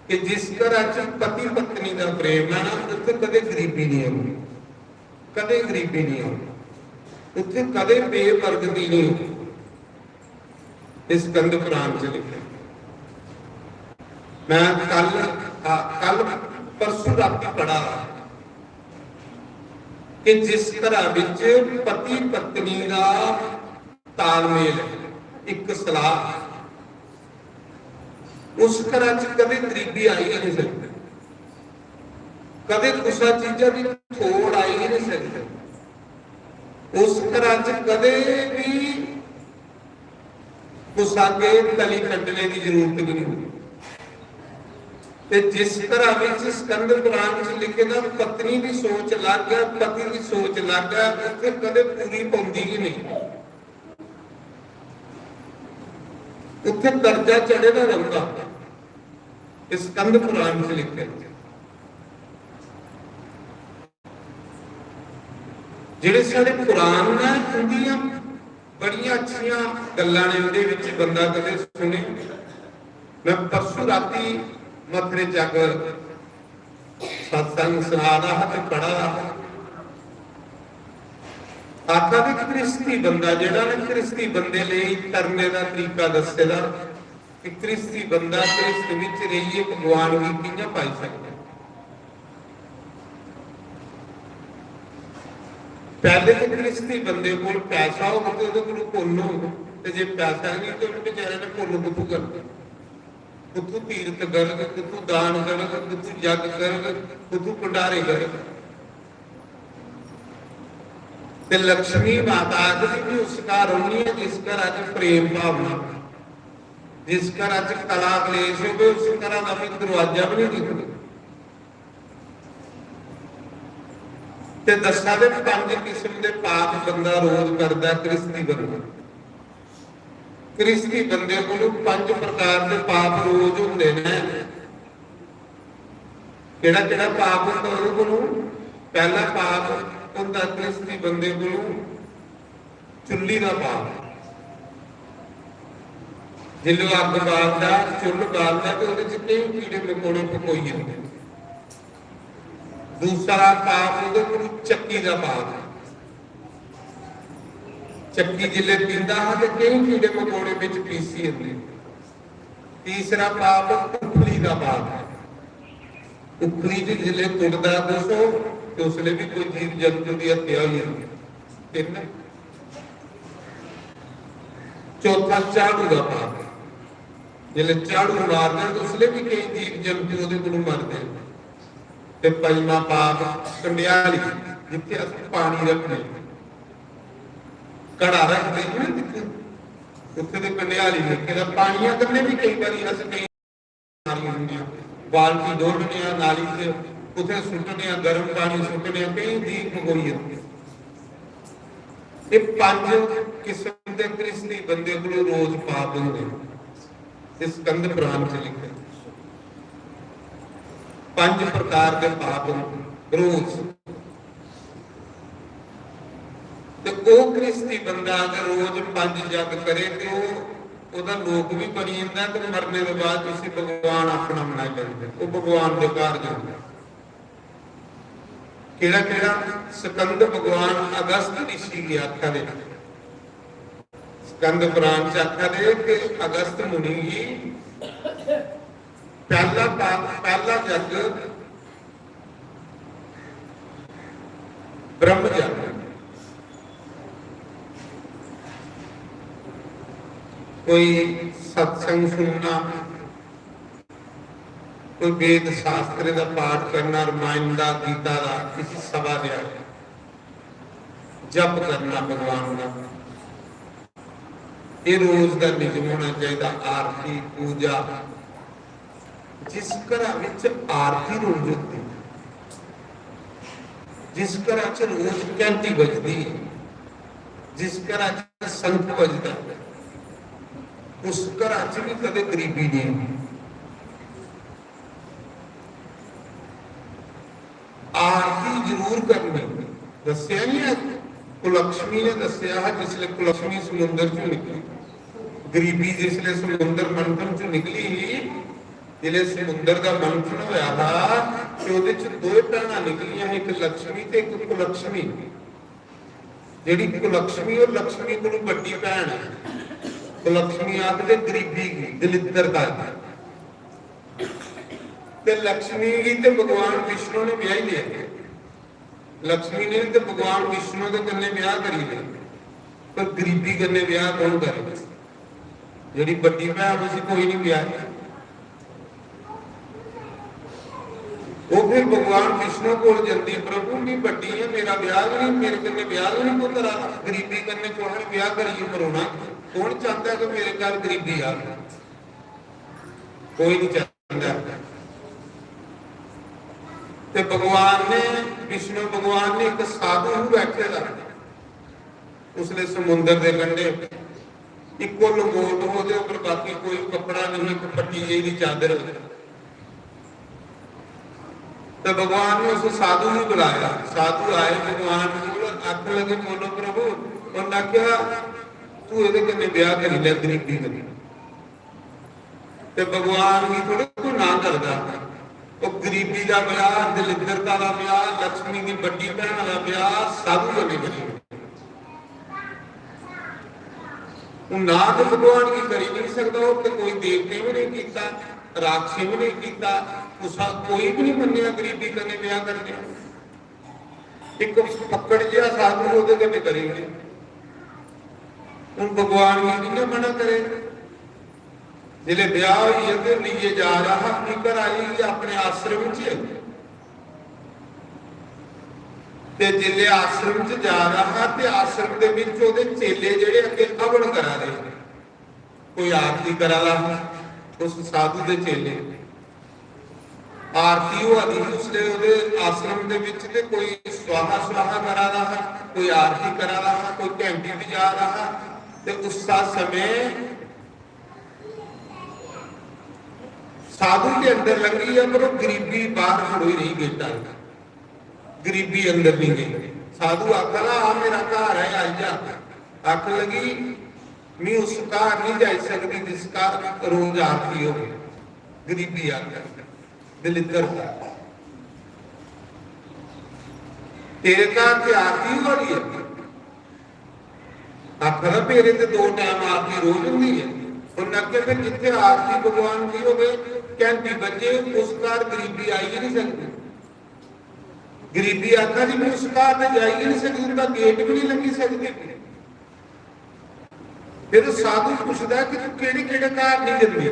कि जिस घर पति पत्नी का प्रेम है ना उत्थे कदे गरीबी नहीं होगी, कदे गरीबी नहीं होगी, उत्थे कदे बेवर्गती नहीं होगी। इस स्कंद पुराण से लिखे। मैं कल परसों रात पढ़ा कि जिस घर पति पत्नी का तालमेल एक सलाह, उस घर कदे गरीबी आई नहीं सकती, कदे कुछ चीजा की थोड़ आई नहीं सकती। उस घर कदे भी कुछ आगे तली कटने की जरूरत नहीं होती। जिस घर स्कंद पुराण च लिखे ना पत्नी की सोच अलग है, पति की सोच अलग है, उत्थे कदे पूरी पाउंदी ही नहीं, उत्थे दर्जा चढ़ेगा रहता। स्कंद पुराण च लिखे जिहड़े साडे पुराण ने उन्दियां ਬੜੀਆਂ ਅੱਛੀਆਂ ਗੱਲਾਂ ਨੇ ਉਹਦੇ ਵਿੱਚ, ਬੰਦਾ ਕਦੇ ਸੁਣੇ। ਮੈਂ ਪਰਸੋਂ ਰਾਤੀ ਮਥਰੇ ਚੱਕ ਸਤਸੰਗ ਸੁਣਾ ਰਹਾ ਤੇ ਪੜਾ ਰਹਾ। ਆਖਾ ਦੇ ਕ੍ਰਿਸਤੀ ਬੰਦਾ ਜਿਹੜਾ ਨੇ ਕ੍ਰਿਸਤੀ ਬੰਦੇ ਲਈ ਕਰਨੇ ਦਾ ਤਰੀਕਾ ਦੱਸੇਦਾ ਕਿ ਕ੍ਰਿਸਤੀ ਬੰਦਾ ਕ੍ਰਿਸਤ ਵਿੱਚ ਰਹੀਏ ਭਗਵਾਨ ਵੀ ਕਿੰਨਾ ਪਾਈ ਸਕਦਾ। ਪਹਿਲੇ ਤੇ ਕ੍ਰਿਸਤੀ ਬੰਦੇ ਕੋਲ ਪੈਸਾ ਹੋਵੇ ਤੇ ਉਹਦੇ ਕੋਲ ਪੁੰਨ ਹੋਵੇ, ਤੇ ਜੇ ਪੈਸਾ ਨਹੀਂ ਤੇ ਉਹਨੂੰ ਵਿਚਾਰੇ ਨੇ ਪੁੰਨ ਕਿੱਥੋਂ ਕਰਨਾ। ਕਿੱਥੋਂ ਤੀਰਥ ਕਰਗ, ਕਿੱਥੋਂ ਦਾਨ ਕਰਗ, ਕਿੱਥੋਂ ਜਗ ਕਰਗ, ਕਿੱਥੋਂ ਭੰਡਾਰੇ ਕਰਗ। ਤੇ ਲక్ష్ਮੀ ਮਾਤਾ ਆਖਦੀ ਕਿ ਉਸ ਘਰ ਹੁੰਦੀ ਹੈ ਜਿਸ ਘਰ ਅੱਜ ਪ੍ਰੇਮ ਭਾਵਨਾ, ਜਿਸ ਘਰ ਅੱਜ ਕਲਾ ਕਲੇਸ਼ ਹੋਵੇ, ਉਸ ਘਰਾਂ ਦਾ ਵੀ ਦਰਵਾਜ਼ਾ ਵੀ ਨਹੀਂ ਦਿਖਦਾ। ਤੇ ਦੱਸਾਂ ਦੇ 5 ਕਿਸਮ ਦੇ ਪਾਪ ਬੰਦਾ ਰੋਜ਼ ਕਰਦਾ। ਕ੍ਰਿਸਤੀ ਬੰਦਾ, ਕ੍ਰਿਸਤੀ ਬੰਦੇ ਕੋਲ 5 ਪ੍ਰਕਾਰ ਦੇ ਪਾਪ ਰੋਜ਼ ਹੁੰਦੇ ਨੇ। ਕਿਹੜਾ ਕਿਹੜਾ ਪਾਪ ਹੁੰਦਾ ਉਹਦੇ ਕੋਲ? ਪਹਿਲਾ ਪਾਪ ਹੁੰਦਾ ਕ੍ਰਿਸਤੀ ਬੰਦੇ ਕੋਲ ਚੁੱਲ੍ਹੀ ਦਾ ਪਾਪ। ਜਦੋਂ ਅੱਗ ਬਾਲਦਾ, ਚੁੱਲ੍ਹ ਬਾਲਦਾ ਤੇ ਉਹਦੇ ਚ ਕਈ ਕੀੜੇ ਮਕੌੜੇ ਪਕੋਈ ਜਾਂਦੇ। ਦੂਸਰਾ ਪਾਪ ਉਹਦੇ ਕੋਲ ਚੱਕੀ ਦਾ ਪਾਪ। ਚੱਕੀ ਜਿਲੇ ਪੀਂਦਾ ਹੈ ਤੇ ਕਈ ਕੀੜੇ ਮਕੌੜੇ ਵਿੱਚ ਪੀਸੀ ਜਾਂਦੇ। ਤੀਸਰਾ ਪਾਪ ਉਖਲੀ ਦਾ ਪਾਪ ਹੈ। ਉਖਲੀ ਚ ਜਿਲੇ ਕੁੱਟਦਾ ਦੱਸੋ ਤੇ ਉਸ ਲਈ ਵੀ ਕੋਈ ਜੀਵ ਜੰਤੂ ਦੀ ਹੱਤਿਆ ਹੋਈ ਜਾਂਦੀ। ਤਿੰਨ। ਚੌਥਾ ਝਾੜੂ ਦਾ ਪਾਪ। ਜਿਲੇ ਝਾੜੂ ਮਾਰਦਾ ਤੇ ਉਸ ਲਈ ਵੀ ਕਈ ਜੀਵ ਜੰਤੂ ਉਹਦੇ ਕੋਲੋਂ ਮਰਦੇ। ਤੇ ਪੰਜਵਾਂ ਪਾਪ ਕੰਡਿਆਲੀ, ਜਿੱਥੇ ਅਸੀਂ ਪਾਣੀ ਰੱਖਦੇ, ਘੜਾ ਰੱਖਦੇ ਨੇ ਜਿੱਥੇ, ਉੱਥੇ ਤੇ ਕੰਡਿਆਲੀ ਰੱਖੇ ਦਾ। ਪਾਣੀਆਂ ਕਰਨੇ ਵੀ ਕਈ ਵਾਰੀ ਅਸੀਂ ਕਈ ਹੁੰਦੀਆਂ, ਬਾਲਟੀ ਡੋਲਣੇ ਆ ਨਾਲੀ 'ਚ, ਉੱਥੇ ਸੁੱਟਣੇ ਆ, ਗਰਮ ਪਾਣੀ ਸੁੱਟਣੇ ਆ, ਕਈ ਦੀਪ ਗੋਈ ਜਾਂਦੇ। ਇਹ 5 ਕਿਸਮ ਦੇ ਕ੍ਰਿਸਤੀ ਬੰਦੇ ਕੋਲ ਰੋਜ਼ ਪਾਪ ਹੁੰਦੇ। ਇਸ ਕੰਧ ਪੁਰਾਣ 'ਚ ਲਿਖਿਆ 5 ਪ੍ਰਕਾਰ ਦੇ ਪਾਪ ਰੋਜ਼। ਤੇ ਉਹ ਕ੍ਰਿਸਤੀ ਬੰਦਾ ਅਗਰ ਰੋਜ਼ 5 ਜਪ ਕਰੇ ਤੇ ਉਹਦਾ ਲੋਕ ਵੀ ਬਣੀ ਜਾਂਦਾ। ਤੇ ਮਰਨੇ ਤੋਂ ਬਾਅਦ ਤੁਸੀਂ ਭਗਵਾਨ ਆਪਣਾ ਬਣਾ ਲੈਂਦੇ, ਉਹ ਭਗਵਾਨ ਦੇ ਘਰ ਜਾਂਦਾ। ਕਿਹੜਾ ਕਿਹੜਾ? ਸਕੰਦ ਭਗਵਾਨ ਅਗਸਤ ਰਿਸ਼ੀ ਦੀ ਆਖਿਆ ਦੇ, ਸਕੰਦ ਪੁਰਾਣ ਚ ਆਖਿਆ ਦੇ ਕਿ ਅਗਸਤ ਮੁਨੀ ਜੀ ਪਹਿਲਾ ਪਹਿਲਾ ਜਗ ਬ੍ਰਹਮ ਜਗ। ਕੋਈ ਸਤਸੰਗ ਸੁਣਨਾ, ਕੋਈ ਵੇਦ ਸ਼ਾਸਤਰ ਦਾ ਪਾਠ ਕਰਨਾ, ਰਾਮਾਇਣ ਦਾ, ਗੀਤਾ ਦਾ, ਕਿਸੇ ਸਭਾ ਦੇ ਜਪ ਕਰਨਾ ਭਗਵਾਨ ਦਾ, ਇਹ ਰੋਜ਼ ਦਾ ਨਿਯਮ ਹੋਣਾ ਚਾਹੀਦਾ। ਆਰਤੀ ਪੂਜਾ, ਜਿਸ ਘਰਾਂ ਵਿੱਚ ਆਰਤੀ ਰੋਜ਼ ਹੁੰਦੀ, ਜਿਸ ਘਰਾਂ 'ਚ ਰੋਜ਼ ਘੰਟੀ ਵੱਜਦੀ, ਜਿਸ ਘਰਾਂ 'ਚ ਸੰਤ ਵੱਜਦਾ, ਉਸ ਘਰਾਂ 'ਚ ਵੀ ਕਦੇ ਗਰੀਬੀ ਨਹੀਂ ਹੁੰਦੀ। ਆਰਤੀ ਜ਼ਰੂਰ ਕਰਨੀ। ਦੱਸਿਆ ਨਹੀਂ ਹੈ ਕੁਲਕਸ਼ਮੀ ਨੇ ਦੱਸਿਆ ਹੈ, ਜਿਸਲੇ ਕੁਲਕਸ਼ਮੀ ਸਮੁੰਦਰ 'ਚੋਂ ਨਿਕਲੀ, ਗਰੀਬੀ ਜਿਸਲੇ ਸਮੁੰਦਰ ਮੰਥਨ 'ਚੋਂ ਨਿਕਲੀ, ਜਿਹੜੇ ਸਮੁੰਦਰ ਦਾ ਮੰਥਨ ਹੋਇਆ ਵਾ ਤੇ ਉਹਦੇ 'ਚ 2 ਭੈਣਾਂ ਨਿਕਲੀਆਂ, ਇੱਕ ਲక్ష్ਮੀ ਤੇ ਇੱਕ ਕੁਲਕਸ਼ਮੀ। ਜਿਹੜੀ ਕੁਲਕਸ਼ਮੀ ਉਹ ਲక్ష్ਮੀ ਕੋਲੋਂ ਵੱਡੀ ਭੈਣ ਹੈ। ਕੁਲਕਸ਼ਮੀ ਆਖਦੇ ਗਰੀਬੀ ਦੀ ਦਲਿੱਦਰ ਕਰਦੀ, ਤੇ ਲక్ష్ਮੀ ਜੀ ਤੇ ਭਗਵਾਨ ਵਿਸ਼ਨੂੰ ਨੇ ਵਿਆਹ ਹੀ ਲਿਆ। ਲక్ష్ਮੀ ਨੇ ਤੇ ਭਗਵਾਨ ਵਿਸ਼ਨੂੰ ਦੇ ਕੰਨੇ ਵਿਆਹ ਕਰੀ ਲਿਆ, ਪਰ ਗਰੀਬੀ ਕੰਨੇ ਵਿਆਹ ਕੌਣ ਕਰੇ? ਜਿਹੜੀ ਵੱਡੀ ਭੈਣ ਸੀ ਕੋਈ ਨਹੀਂ ਵਿਆਹ। ਉਹ ਫਿਰ ਭਗਵਾਨ ਵਿਸ਼ਨੂੰ ਕੋਲ ਜਾਂਦੀ, ਪ੍ਰਭੂ ਮੈਂ ਵੱਡੀ ਹੈ, ਮੇਰਾ ਵਿਆਹ ਵੀ ਨਹੀਂ, ਮੇਰੇ ਕੰਨੇ ਵਿਆਹ ਵੀ ਨਹੀਂ ਕੋ ਕਰਾ। ਗਰੀਬੀ ਕੰਨੇ ਕੋਣ ਵਿਆਹ ਕਰੀਏ ਮਰੋਣਾ? ਕੌਣ ਚਾਹੁੰਦਾ ਕਿ ਮੇਰੇ ਘਰ ਗਰੀਬੀ ਆ? ਕੋਈ ਨਹੀਂ ਚਾਹੁੰਦਾ। ਤੇ ਭਗਵਾਨ ਨੇ, ਵਿਸ਼ਨੂੰ ਭਗਵਾਨ ਨੇ ਇੱਕ ਸਾਧੂ ਨੂੰ ਬੈਠੇ ਦਾ ਉਸਲੇ ਸਮੁੰਦਰ ਦੇ ਕੰਢੇ, ਇੱਕੋ ਲੰਗੋਟ ਉਹਦੇ ਉੱਪਰ, ਬਾਕੀ ਕੋਈ ਕੱਪੜਾ ਨਹੀਂ, ਇੱਕ ਪੱਟੀ ਜਿਹੀ ਦੀ ਚਾਦਰ। ਤੇ ਭਗਵਾਨ ਨੇ ਉਸ ਸਾਧੂ ਨੂੰ ਬੁਲਾਇਆ। ਸਾਧੂ ਆਏ ਭਗਵਾਨ ਕੋਲ, ਅੱਖ ਲਗੇ, ਬੋਲੋ ਪ੍ਰਭੂ। ਉਹਨਾਂ ਕਿਹਾ तू ये कन्ने ब्याह करी लै गरीबी करी। ते भगवान भी थोड़े कोई ना करता, वो गरीबी का ब्याह, दलिद्रता का ब्याह, लक्ष्मी की बड़ी भैन का ब्याह साधु कन्ने करी। ना तो भगवान की करी नहीं सकता, वो तो कोई देवते भी नहीं किया, राक्षे भी नहीं किया, कोई भी नहीं मनिया गरीबी कन्ने ब्याह करने। एक पकड़ जिहा साधु वो कन्ने करेंगे। हम भगवान की नहीं मना करे। जिले ब्याह हुई है तो लीए जा रहा अपनी घर आई अपने आश्रम च, ते जिले आश्रम च जा रहा ते आश्रम दे विच ओहदे चेले जेड़े अगे हवन करा रहे, कोई आरती करा रहा, उस साधु दे चेले आरती हो रही उसने ओहदे आश्रम दे विच, ते कोई स्वाहा स्वाहा करा रहा, कोई आरती करा रहा, कोई घंटी बजा रहा। ते उस समय साधु के अंदर लगी है, पर गरीबी बाहर खड़ोई नहीं गेटा, गरीबी अंदर नहीं गई। साधु आखला आ मेरा घर है आई जा, आख लगी मैं उस घर नहीं जा सकती जिस घर रोज आरती हो। गरीबी आकर दलिद्रता, तेरे घर से आरती हो रही है, आखला मेरे तो 2 टाइम आरती रोज होती है। फिर जिथे आरती भगवान की हो घंटी बजे उस घर गरीबी आई ही नहीं सकती। गरीबी आखा जी मैं उस घर में जा ही नहीं सकती, उनका गेट भी नहीं लगी सकती। फिर साधु पूछता कि तू केड़े केड़े घर नहीं जन्मी,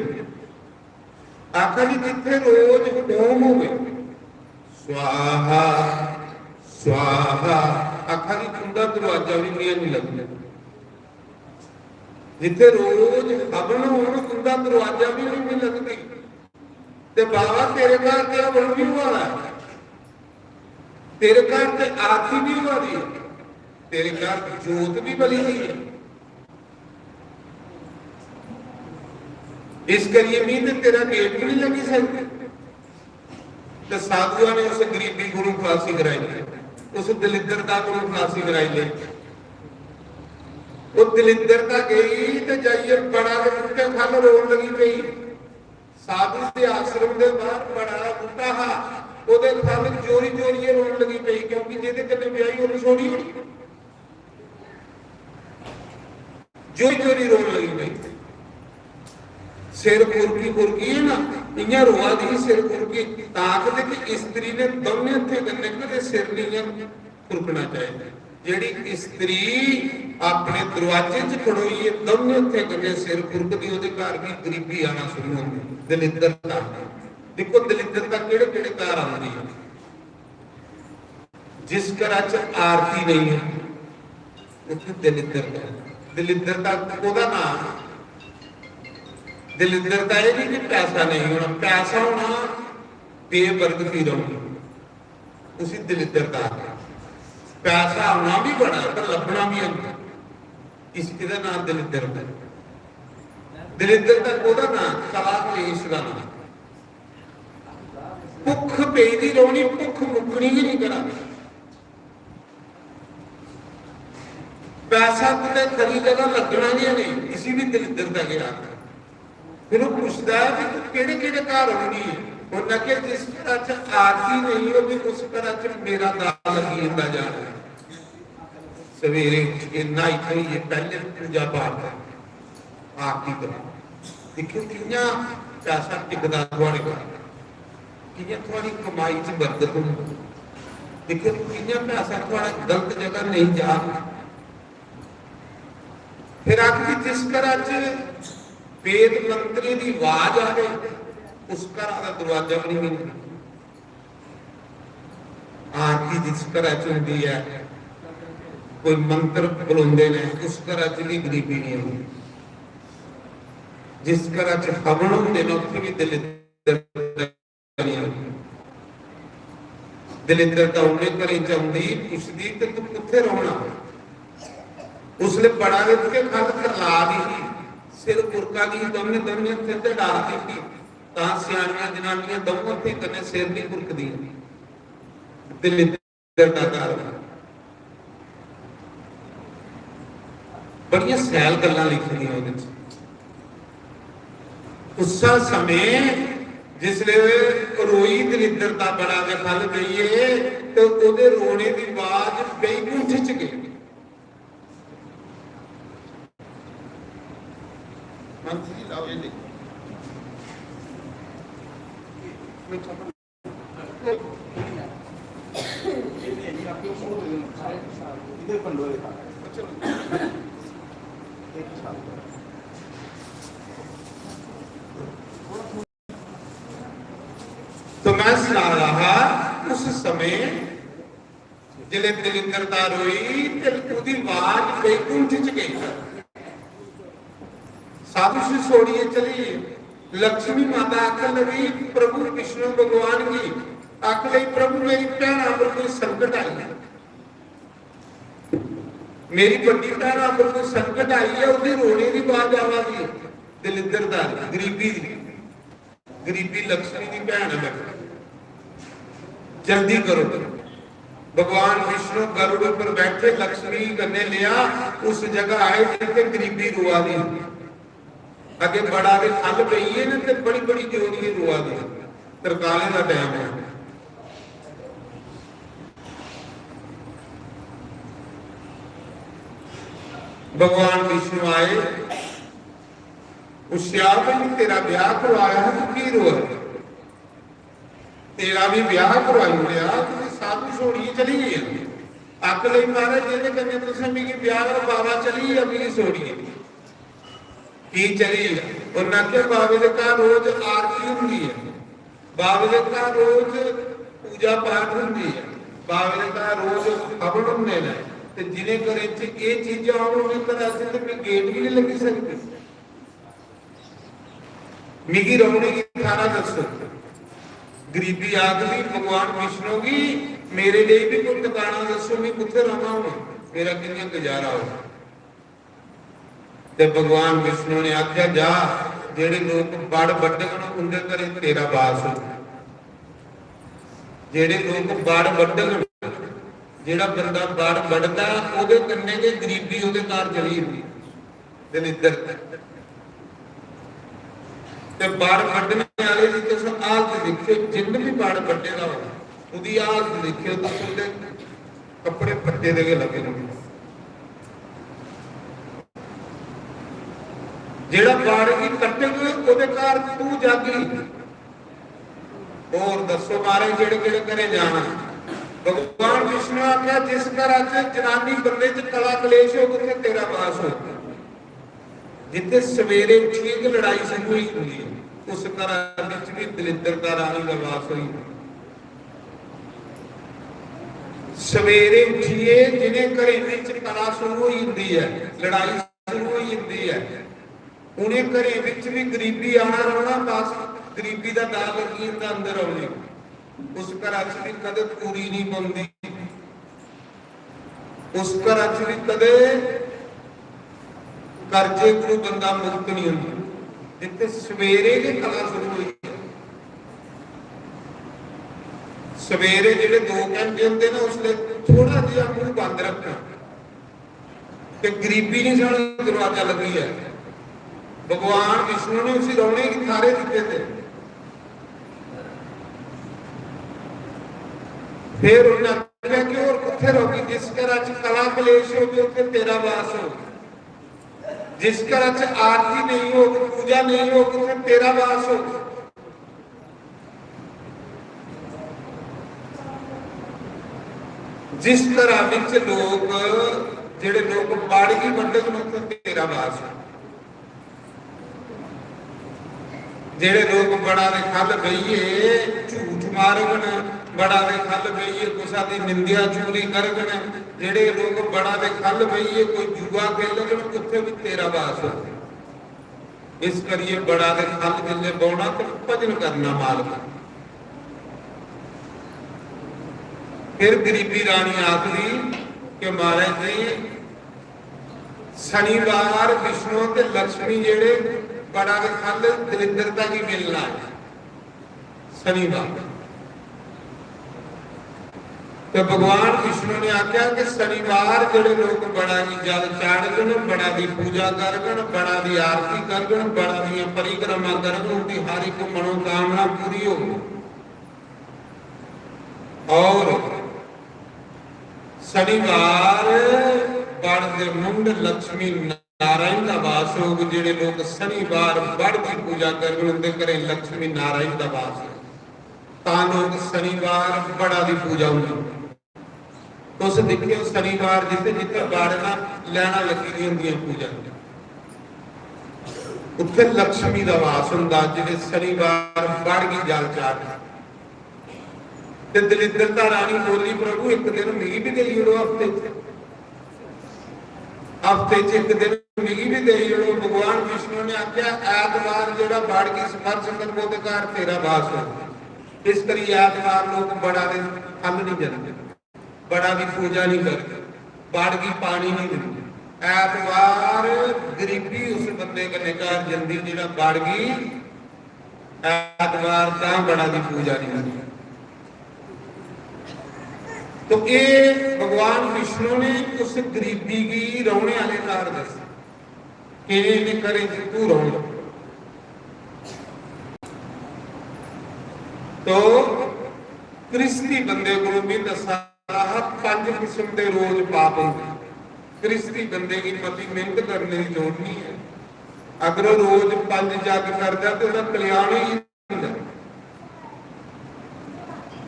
आखा जी जिथे रोज होम हो स्वाहा स्वाहा, आखा जी खुंदा दरवाजा भी नहीं लगता। जिथे रोज हवन होण खुंदा दरवाजा भी नहीं लगती, ते बाबा तेरे घर ते हवन भी हुआ है, तेरे घर ते आरती भी हुआ रही है, तेरे घर जोत भी बली हुई है। इस करिए मी ते तेरा गेट भी नहीं लगी सकती। तो साधुआ ने उस गरीबी गुरु खलासी कराई, उस दलिद्रता गुरु खलासी कराई ले। वो दलिद्रता गई तो जाइए बड़ा बूटे फल रोन लगी पई। साधु के आश्रम के बाहर बड़ा बूटा हा, ओदे फल चोरी चोरी रोन लगी पई, क्योंकि जिहदे कन्ने ब्याही ओनू छोड़ी होनी, चोरी चोरी रोन लगी पई। सिर खुरकी है ना, इयां रोआ दी सिर खुरकी, ताकत कि स्त्री ने दोने हथे कन्ने कदे सिर नहीं खुरकना चाहिए। जेड़ी स्त्री अपने दरवाजे च खड़ोई है दोने हथे कन्ने सिर खुरकदी, ओहदे घर भी गरीबी आना शुरू होंदी, दलिद्रता। देखो दलिद्रता केड़े केड़े घर आउंदी है। जिस घर च आरती नहीं है उत्थे दलिद्रता। दलिद्रता ओहदा नाम, दलिद्रता ये नहीं कि पैसा नहीं होना, पैसा होना बेबरकती रहनी, उसी दलिद्रता। पैसा होना भी बड़ा पर लभना भी है, इसका नाम दलिद्रता। दलिद्रता ओहदा नाम, कला क्लेश का नाम। भुख पेदी रोनी, भुख मुकनी ही नहीं करा। पैसा कितने खरी जगह लगना नहीं, इसी भी दलिद्रता के नाम। फिर वो पूछता है कि तू केड़े केड़े घर होनी है, उन्हें कि जिस घर च आरती नहीं होगी उस घर च मेरा दाल लगी जाता जा रहा है। सवेरे नहाई धोइए पहले पूजा पाठ आरती करो, देखियो कियां पैसा टिकदा थोड़े कोल, कियां थोड़ी कमाई च बरकत होंदी, देखियो कियां पैसा थोड़ा गलत जगह नहीं जा। फिर आखिर जिस घर च वेद मंत्री की आवाज आए उस घर का दरवाजा भी नहीं मिलता। आरती जिस घर होती है, कोई मंत्र बुलाते हैं उस घर च भी गरीबी नहीं होती। जिस घर च हवन होंगे उत्थे भी दलिद्रता नहीं होती। दलिद्रता उन्हें घरे च आउंदी पुछदी ते तू कित्थे रोना, उसने बड़ा के खल करला दी सिर पुरका दी दोने दोने सिर ते डालती थी, तां सियाणियां जनानियां दोनों थे कने सिर नहीं पुरकदी। दलिद्रता कारण ਬੜੀਆਂ ਸੈਲ ਗੱਲਾਂ ਲਿਖੀਆਂ ਉਹਦੇ ਚ। ਉਸਾ ਸਮੇਂ ਜਿਸਲੇ ਰੋਈ ਦਲਿੱਦਰ ਦਾ ਬੜਾ ਦੇ ਫਲ ਗਈਏ ਤੇ ਉਹਦੇ ਰੋਣੇ ਦੀ ਆਵਾਜ਼ ਬੈਕੁੰਠ ਚ ਗਈ। ਮੰਤਰੀ ਲਾਓ ਇਹ ਦੇਖੋ तो मैं सुना रहा उस समय जिले दलिंदरता रोई ते उदी आवाज बैकुंठ च गई। साधु से सोड़िए चली लक्ष्मी माता आखन लगी प्रभु विष्णु भगवान की आख लई प्रभु मेरी भैन पर कोई संकट आई है, मेरी बड़ी भैन पर कोई संकट आई है। उसके रोने की आवाज आवागी दलिंदरता गरीबी गरीबी लक्ष्मी की भैन है, जल्दी करो। भगवान विष्णु गरुड़ पर बैठे लक्ष्मी कन्ने लिया उस जगह आए जिथे गरीबी रुआ दी अगे बड़ा के खल पई है ना ते बड़ी बड़ी जोड़ी रुआ दी तरकाले का टाइम है। भगवान विष्णु आए उस तेरा ब्याह करवाया है तो की रोआ तेरा भी ब्याह करवाई लिया साधु सोड़िए चली गई अक लई महाराज जिहदे कन्ने तुसीं मिगी ब्याह बाबा चली अगली सोड़िए की चली उन्हां के बाबे दे घर रोज आरती हुंदी है, बाबे दे घर रोज पूजा पाठ हुंदी है, बाबे दे घर रोज हवन हुंदे ने ते जिने घरे च ये चीज़ां आउण उन्हें घरां च ते गेट भी नहीं लगी सकदी। मिगी रोने की थारा दसो गरीबी आ गई भगवान विष्णु की मेरे लिए भी कोई ठिकाना दसो मैं किथे रहां मेरा किंजा गुजारा हो। ते भगवान विष्णु ने आख्या जा जेड़े लोग बड़ वड्डण उनके घरे तेरा वास हो, जेड़े लोग बड़ वड्डण जेड़ा बंदा बड़ वड्डदा ओदे कन्ने ते गरीबी ओदे घर चली हुंदी दलिद्दर ते बड़ वड्डने वाले दी तुस हालत देखियो जिन्न भी बड़ वड्डेगा उदी हालत देखियो तो उहदे कपड़े फट्टे दे लगे होंगे। जेड़ा बाड़ की कट्टेगा ओदे घर तू जागी और दसो मारे जेड़े जेड़े करे जाना। भगवान विष्णु आख्या जिस घर च जनानी बंदे च कला कलेश हो उथे तेरा वास हो। जिथे सवेरे उठिए कि लड़ाई शुरू हुई हुई उस घर विच भी दलिद्दरता रानी का वास हुई। सवेरे उठिए जिन्हें घरे विच कला शुरू हुई हुंदी है लड़ाई शुरू हुई हुंदी है उन्हें घरे विच भी गरीबी आना रहना बस गरीबी का दाग लगी हुंदा अंदर आउणे उस घर च भी कदे पूरी नहीं बनती, उस घर च भी कदे कर्जे कोई बंदा मुक्त नहीं होंदा। जिथे सवेरे की कला शुरू हुई सवेरे जेडे 2 घंटे होंदे ना उसले थोड़ा जिहा मुंह बंद रखना ते गरीबी नहीं सानू दरवाजा लगी है। भगवान विष्णु ने उसी रोने की थारे दिते थे फिर उन्हें आख्या कि और किथे रहोगी जिस घर च कला कलेश होगी उत्थे तेरा वास हो, जिस घर च आरती नहीं होगी पूजा नहीं होगी उत्थे तेरा वास हो। जिस घर विच लोग जेड़े लोग बाड़गी वंडन उत्थे तेरा वास हो। जेड़े लोग बड़ा दे खल बईए झूठ मारगन बड़ा दे खल बईए कुसा दी निंदिया चोरी करगन जेड़े लोग बड़ा दे खल बईए कोई जुआ खेलगन उत्थे भी तेरा वास हो। इस करिए बड़ा दे खल जिले बौना तो भजन करना मालक। फिर गरीबी रानी आखदी कि महाराज जी शनिवार विष्णु ते लक्ष्मी जेड़े बड़ा के खल दलिद्दरता की मिलना है शनिवार ਤੇ ਭਗਵਾਨ ਵਿਸ਼ਨੂੰ ਨੇ ਆਖਿਆ ਕਿ ਸ਼ਨੀਵਾਰ ਜਿਹੜੇ ਲੋਕ ਬੜਾ ਦੀ ਜਲ ਚਾੜਨ, ਬੜਾ ਦੀ ਪੂਜਾ ਕਰਨ, ਬੜਾ ਦੀ ਆਰਤੀ ਕਰਨ, ਬੜਾ ਦੀਆਂ ਪਰਿਕਰਮਾ ਕਰਨ, ਉਹਦੀ ਹਰ ਇੱਕ ਮਨੋਕਾਮਨਾ ਪੂਰੀ ਹੋਵੇ। ਔਰ ਸ਼ਨੀਵਾਰ ਬੜ ਦੇ ਮੁੰਡ ਲక్ష్ਮੀ ਨਾਰਾਇਣ ਦਾ ਵਾਸ ਹੋਗ। ਜਿਹੜੇ ਲੋਕ ਸ਼ਨੀਵਾਰ ਬੜ ਦੀ ਪੂਜਾ ਕਰਨ, ਉਹਦੇ ਘਰੇ ਲక్ష్ਮੀ ਨਾਰਾਇਣ ਦਾ ਵਾਸ ਹੋ, ਤਾਂ ਲੋਕ ਸ਼ਨੀਵਾਰ ਬੜਾ ਦੀ ਪੂਜਾ ਹੁੰਦੀ। ਤੁਸੀਂ ਦੇਖਿਓ ਸ਼ਨੀਵਾਰ ਜਿੱਥੇ ਜਿੱਥੇ ਬਾੜਨਾ ਲੈਣਾ ਲੱਗੀ ਹੁੰਦੀਆਂ ਪੂਜਾ, ਉੱਥੇ ਲక్ష్ਮੀ ਦਾ ਵਾਸ ਹੁੰਦਾ। ਜਿਹੜੇ ਸ਼ਨੀਵਾਰ ਬੜ ਗਈ ਜਲ ਚਾੜ ਤੇ ਦਲਿੱਦਰਤਾ ਰਾਣੀ ਬੋਲੀ, ਪ੍ਰਭੂ ਇੱਕ ਦਿਨ ਮੀਂਹ ਵੀ ਦੇਈ ਉੜੋ, ਹਫਤੇ ਚ ਇੱਕ ਦਿਨ ਮੀਂਹ ਵੀ ਦੇਈ ਉੜੋ। ਭਗਵਾਨ ਵਿਸ਼ਨੂੰ ਨੇ ਆਖਿਆ ਐਤਵਾਰ ਜਿਹੜਾ ਬੜ ਗਈ ਸਮਰਥ ਸੰਗਤ ਦੇ ਘਰ ਤੇਰਾ ਵਾਸ ਹੋ, ਇਸ ਕਰੀ ਐਤਵਾਰ ਲੋਕ ਬੜਾ ਦੇ ਥੱਲ ਨਹੀਂ ਜਾਂਦੇ, ਬੜਾ ਦੀ ਪੂਜਾ ਨਹੀਂ ਕਰਦੇ, ਬੜ ਗਈ ਪਾਣੀ ਨਹੀਂ ਦਿੰਦੇ। ਐਤਵਾਰ ਗਰੀਬੀ ਉਸ ਬੰਦੇ ਕਨੇ ਘਰ ਜਾਂਦੀ ਜਿਹੜਾ ਬੜ ਗਈ ਐਤਵਾਰ ਤਾਂ ਬੜਾ ਦੀ ਪੂਜਾ ਨਹੀਂ ਹੁੰਦੀ। तो ये भगवान विष्णु ने उस गरीबी की रोने वाले कार दस कि करे तू रोना। तो क्रिस्ती बंदे को भी दसा 5 किस्म के रोज पाप होंगे। क्रिस्ती बंदे की मती मेहनत करने की लोड़ नहीं है। अगर वो रोज 5 जग करता तो उसका कल्याण ही होता।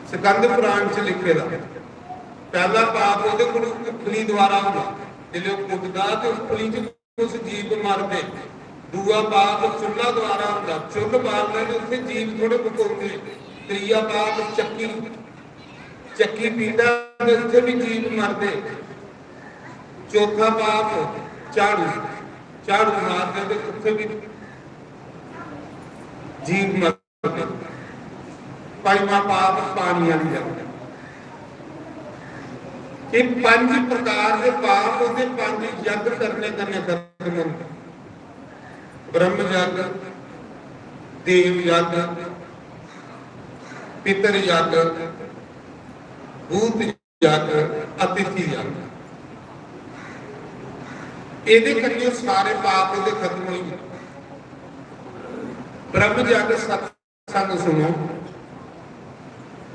स्कंद पुराण च लिखे दा पहला पाप ਉਹਦੇ ਕੋਲ ਉਪਲੀ ਦੁਆਰਾ ਹੁੰਦਾ, ਜਿਹੜੇ ਕੁੱਟਦਾ ਤੇ ਉਪਲੀ ਚ ਉਸ ਜੀਵ ਮਰਦੇ। ਦੂਆ ਪਾਪ ਚੁੱਲ੍ਹਾ ਦੁਆਰਾ ਹੁੰਦਾ, ਚੁੱਲ੍ਹ ਬਾਲਦੇ ਤੇ ਉੱਥੇ ਜੀਵ ਥੋੜੇ ਪਕਾਉਂਦੇ। ਤੀਆ ਪਾਪ ਚੱਕੀ ਪੀਂਦਾ ਤੇ ਉੱਥੇ ਵੀ ਜੀਵ ਮਰਦੇ। ਚੌਥਾ ਪਾਪ ਝਾੜੂ ਮਾਰਦੇ ਤੇ ਉੱਥੇ ਵੀ ਜੀਵ ਮਰਦੇ। ਪੰਜਵਾਂ ਪਾਪ ਪਾਣੀ ਵਾਲੀ ਜਾਂਦਾ। ये 5 प्रकार के पाप होते, 5 यज्ञ करने खत्म होते। ब्रह्म यज्ञ, देव यज्ञ, पितर यज्ञ, भूत यज्ञ, अतिथि यज्ञ। ਇਹਦੇ ਕਰੀਏ ਸਾਰੇ ਪਾਪ ਉਹਦੇ ਖਤਮ ਹੋਈ। ब्रह्म यज्ञ सत्संग सुनो,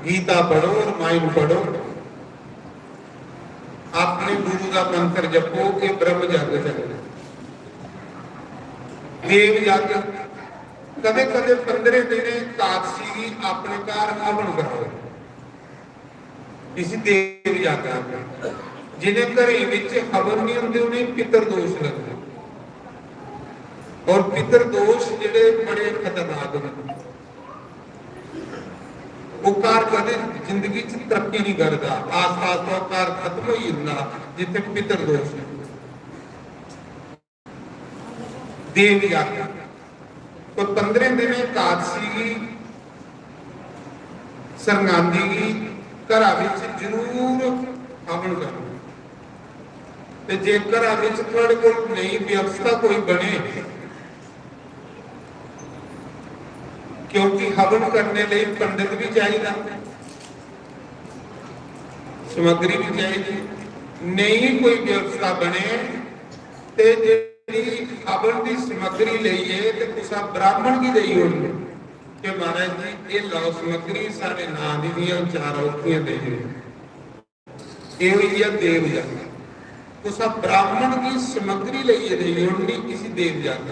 गीता पढ़ो, रामायण पढ़ो, अपने गुरु का मंत्र जपो, के ब्रह्म यज्ञ चले। देव यज्ञ कदे कदे 15 दिन एकादशी की अपने घर हवन करो, इसी देव यज्ञ। जिन्हें घरे विच हवन नहीं होंगे उन्हें पितर दोष लगते, और पितर दोष जिहड़े बड़े खतरनाक होंदे। वो कार कदे जिंदगी च तरक्की नहीं करता, आस पास तो कार खत्म हो जाता जिथे पितर दोष है। देव यज्ञ तो 15 दिन एकादशी की सरगांदी की घर जरूर हवन करो। ते जे घर थोड़े को नहीं व्यवस्था कोई बने, क्योंकि हवन करने लिए पंडित भी चाहिए, सामग्री भी चाहिए। नहीं कोई व्यवस्था बने तो जी हवन की सामग्री लीए तो कुछ ब्राह्मण की दई होनी कि महाराज जी ये लो सामग्री सारे नाम दी 4 औखियां दे देव यज्ञ। कुछ ब्राह्मण की सामग्री लीए दई होनी किसी देव यज्ञ।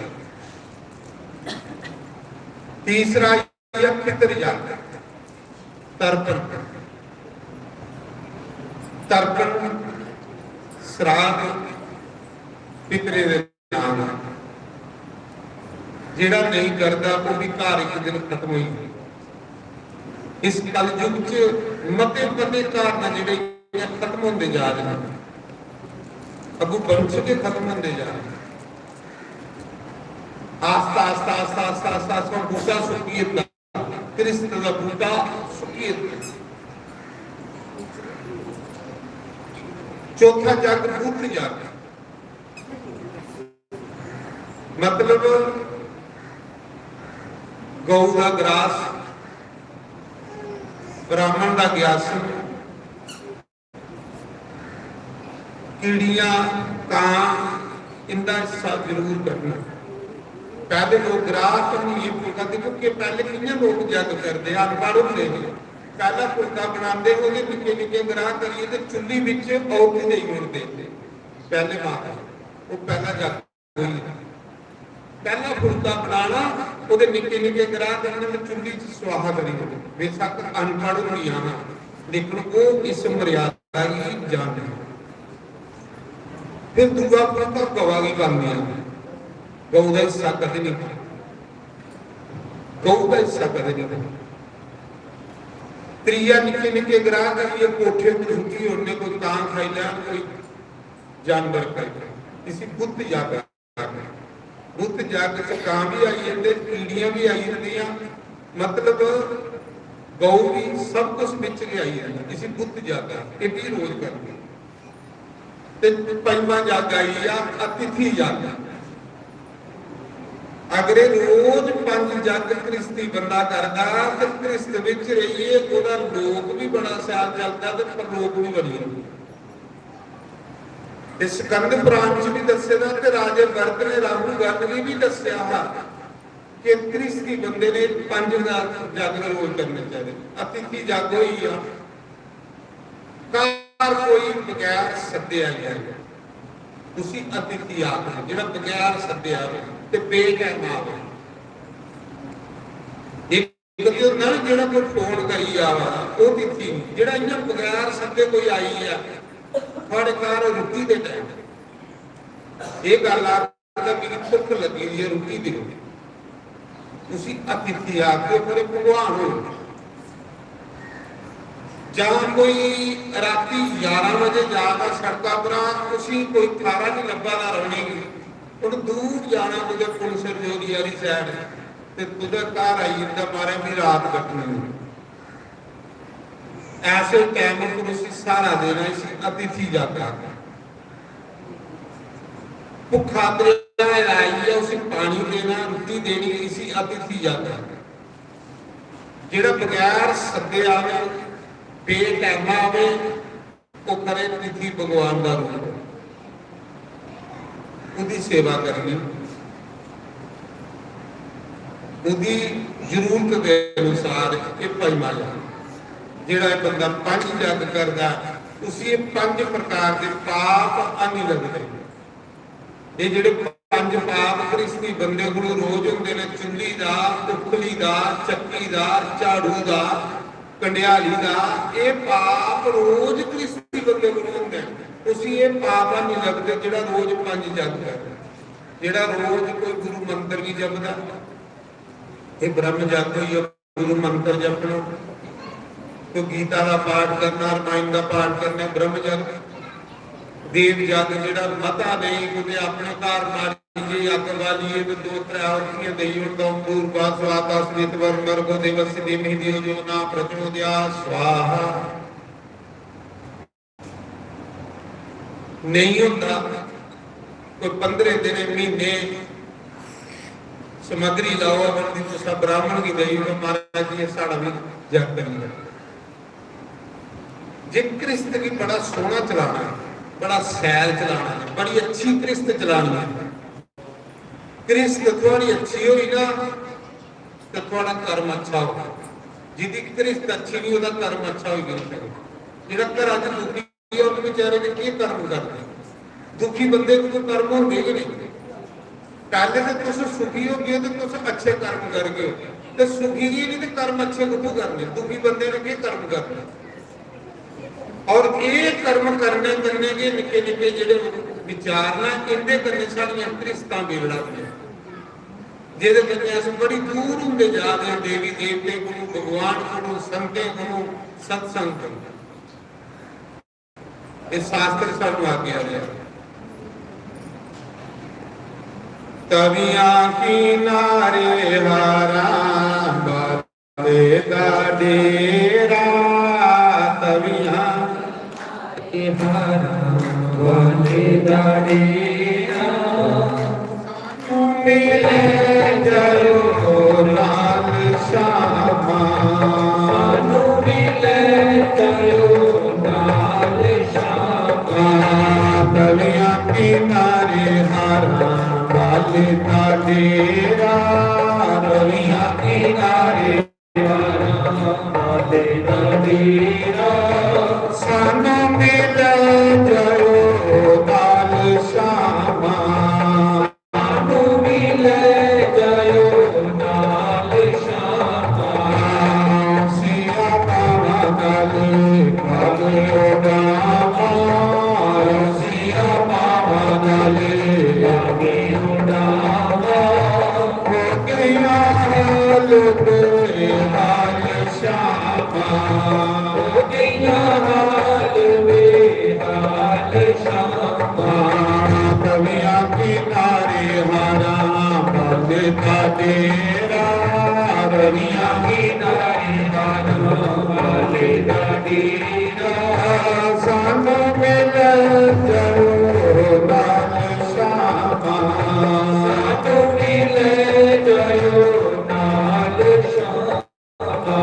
तीसरा पितर यज्ञ, तर्पण श्राद्ध पितरे दे नाम। जिहड़ा नहीं करता वो भी घर एक दिन खत्म हो। इस कलयुग च मते घर जिहड़े खत्म होंदे जा रहे हैं, अगू वंश के खत्म होंदे जा रहे हैं। आस्ता आस्ता आस्ता आस्ता आस्ता आस्ता बूटा सुकी क्रिस्त का बूटा सुकी। चौथा जग भूत जग, मतलब गौ का ग्रास, ब्राह्मण का ग्यासन, ਕੀੜੀਆਂ, ਕਾਂ, इनका हिस्सा जरूर करना। पहले लोग ग्राहक नहीं करते क्योंकि पहले कितने लोग जग करते अनपढ़ होंगे पहला फुलका बनाते हो निके निके ग्राह करिए तो चुल्ली बिच औरत नहीं मुड़ते पहले माँ वो पहला जग पहला फुलका बनाना वो निके निके ग्राह करने में चुल्ली च स्वाहा करी बेशक अनपढ़ होंगे ना लेकिन वो इस मर्यादा की जानते फिर दूजा फुलका गवा की बनती गऊ का हिस्सा कदे नहीं गऊ का हिस्सा कदे नहीं त्रीया निके निके ग्राह करिए कोठे में रुकी उन्हें कोई कां खाई लिया कोई जानवर खाई लिया किसी बुद्ध जाग बुद्ध जाग से कां भी आई जाते कीड़ियां भी आई जाती मतलब गऊ भी सब कुछ बिच के आई जाती किसी बुद्ध जागा ये भी रोज करती पंजवा जग आई आ अतिथि जग अगर रोज 5 जग गृहस्थी बंदा करता तो गृहस्थ विच रहिए ओदा लोक भी बड़ा साल चलता तो परलोक भी बड़ी इस स्कंद पुराण च भी दस्सेदा ते राजे भरत ने राहु गण भी दस्सिया है कि गृहस्थी बंदे ने 5 जग रोज करने चाहिए अतिथि जग होई आ कोई बगैर सद्या गया उसी अतिथि आखिर जो बगैर सद्या ते बेटैम आवे एक ना जो कोई फोन करी आवा वो तिथि जो इन्हें बगैर सद्दे कोई आई है थोड़े घर रुट्टी के टाइम ये गल मेरी भुख लगी हुई है रुट्टी दी उसी अतिथि आके बड़े भगवान हो जहाँ कोई राती 11 बजे जाकर सड़का पर उसी कोई खारा नहीं लब्बा ना रौनी उन दूर जाना मुझे पुलिस जोरी वाली साइड ते तुझे घर आई जाता मारे भी रात कटनी ऐसे टाइम पर उसी सहारा देना इसी अतिथि जाता भुखा आई है उसी पानी देना रोटी देनी इसी अतिथि जाता जेड़ा बगैर सदे आवे बेटैमा आवे वो करे तिथि भगवान का रूप उसकी सेवा करनी उसकी जरूरत के अनुसार ये पंजवा जेड़ा बंदा 5 जग करता उसी 5 प्रकार के पाप नहीं लगते ये जेडे 5 पाप गृहस्थी बंदे को रोज होंगे ने चुल्ली का उखली का चक्की का झाड़ू का कंडियाली का ये पाप रोज गृहस्थी बंदे को होंगे उसी ये पाप नहीं लगते जेड़ा रोज 5 जग करता जेड़ा रोज कोई गुरु मंत्र भी जपदा ये ब्रह्म जग होई गुरु मंत्र जपना तो गीता का पाठ करना रामायण का पाठ करना ब्रह्म जग देव जग जेड़ा मता नहीं उन्हें अपने घर मारी अग वाली 2-3 औरतियां दई उनका पूर्वा स्वाता स्मितवर मर्गो देवस्य देमहि देव जो ना प्रचोदया स्वाहा नहीं होता कोई 15 दिन महीने सामग्री लाओ अपनी तो सब ब्राह्मण की दई तो महाराज जी साड़ा भी जग करिए जे कृष्ण की बड़ा सोहना चलाना है बड़ा सैल चलाना है बड़ी अच्छी कृष्ण चलानी है कृष्ण थोड़ी अच्छी हुई ना तो थोड़ा कर्म अच्छा होगा जिदी कृष्ण अच्छी नहीं होता कर्म अच्छा हो गया जो घर अच दुखी है बेचारे ने की कर्म करते दुखी बंदे को कर्म होंगे कि नहीं पहले तो तुम सुखी हो गए तो तुम अच्छे कर्म कर गए तो सुखी ही नहीं तो कर्म अच्छे कुछ करने दुखी बंदे ने की कर्म करने और ये कर्म करने करने के निके निके जेडे विचार ना इनके करने सारियां कृष्णा बिगड़ा जेदे करने अस बड़ी दूर होंगे जा रहे हैं देवी देवते को भगवान को संते को सत्संग को ये शास्त्र सानू आज्ञा है तविया किनारे हारा बाते दा डेरा तविया वाले दा डेरा मेरे जयो लाल श्यामा मिले जयो लाल श्यामा ਕਿਨਾਰੇ ਵਾਲੇ ਨਦੀਰਾ ਸਾਨੂੰ ਮਿਲ ਜਾਓ ਨਾਲ ਸ਼ਾਮਾ ਸਾਨੂੰ ਮਿਲ ਜਾਓ ਨਾਲ ਸ਼ਾਮਾ ਸਿਆ ਬਾਬਾ ਨਾਲੇ ਕਾਲੇ ਉਡਾਵਾ ਸਿਆ ਬਾਬਾ ਨਾਲੇ ਲਾਗੇ ਉਡਾਵਾ ਹੋ ਗਿਆ ਹਾਲ ਤੇ ਹਾਲ ਸ਼ਾਮਾ ਹੋ ਗਿਆ ਹਾਲ ਵੇ ਹਾਲ ਸ਼ਾਮਾ ਕਵਿਆਂ ਕਿਨਾਰੇ ਹਾਰਾ ਬਾਲੇ ਦਾ ਡੇਰਾ ਰਵੀਆਂ ਕਿਨਾਰੇ ਹਾਰਾ ਬਾਲੇ ਦਾ ਡੇਰਾ ਸਾਨੂੰ ਮਿਲ ਜਾਓ ਨਾਲ ਸ਼ਾਮਾ ਸਾਨੂੰ ਮਿਲ ਜਾਓ ਨਾਲ ਸ਼ਾਮਾ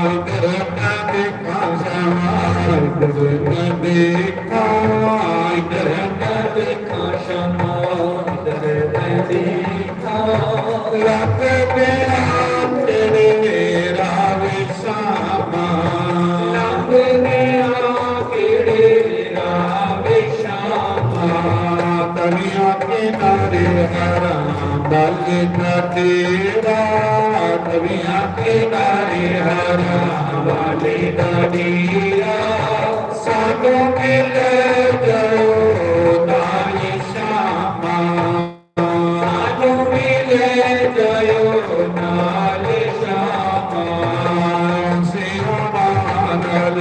ਇਧਰ ਨਾ ਦੇਖਾਂ ਸ਼ਾਮਾ ਇਧਰ ਨਾ ਦੇਖਾਂ ਇਧਰ ਨਾ ਦੇਖਾਂ ਸ਼ਾਮਾ ਇਧਰ ਨਾ ਦੇਖਾਂ ਲੱਗ ਗਿਆ ਤੇਰੇ ਰਾਹ ਸ਼ਾਮਾ ਲੱਗ ਗਿਆ ਕਿਹੜੇ ਰਾਹ ਸ਼ਾਮਾ ਤਨੀਆਂ ਕਿਨਾਰੇ ਹਰਾ ਬਲ ਦਾ ਤੇਰਾ ਤਵੀਆਂ ਕਿਨਾਰੇ ਹਰਾ ਵਾਲੇ ਦਾ ਡੇਰਾ ਸਾਨੂੰ ਮਿਲ ਜਾਓ ਨਾਲ ਸ਼ਾਮਾ ਸਾਨੂੰ ਮਿਲ ਜਾਓ ਨਾਲ ਸ਼ਾਮਾ ਸਿਆਮਾ ਨਾਲ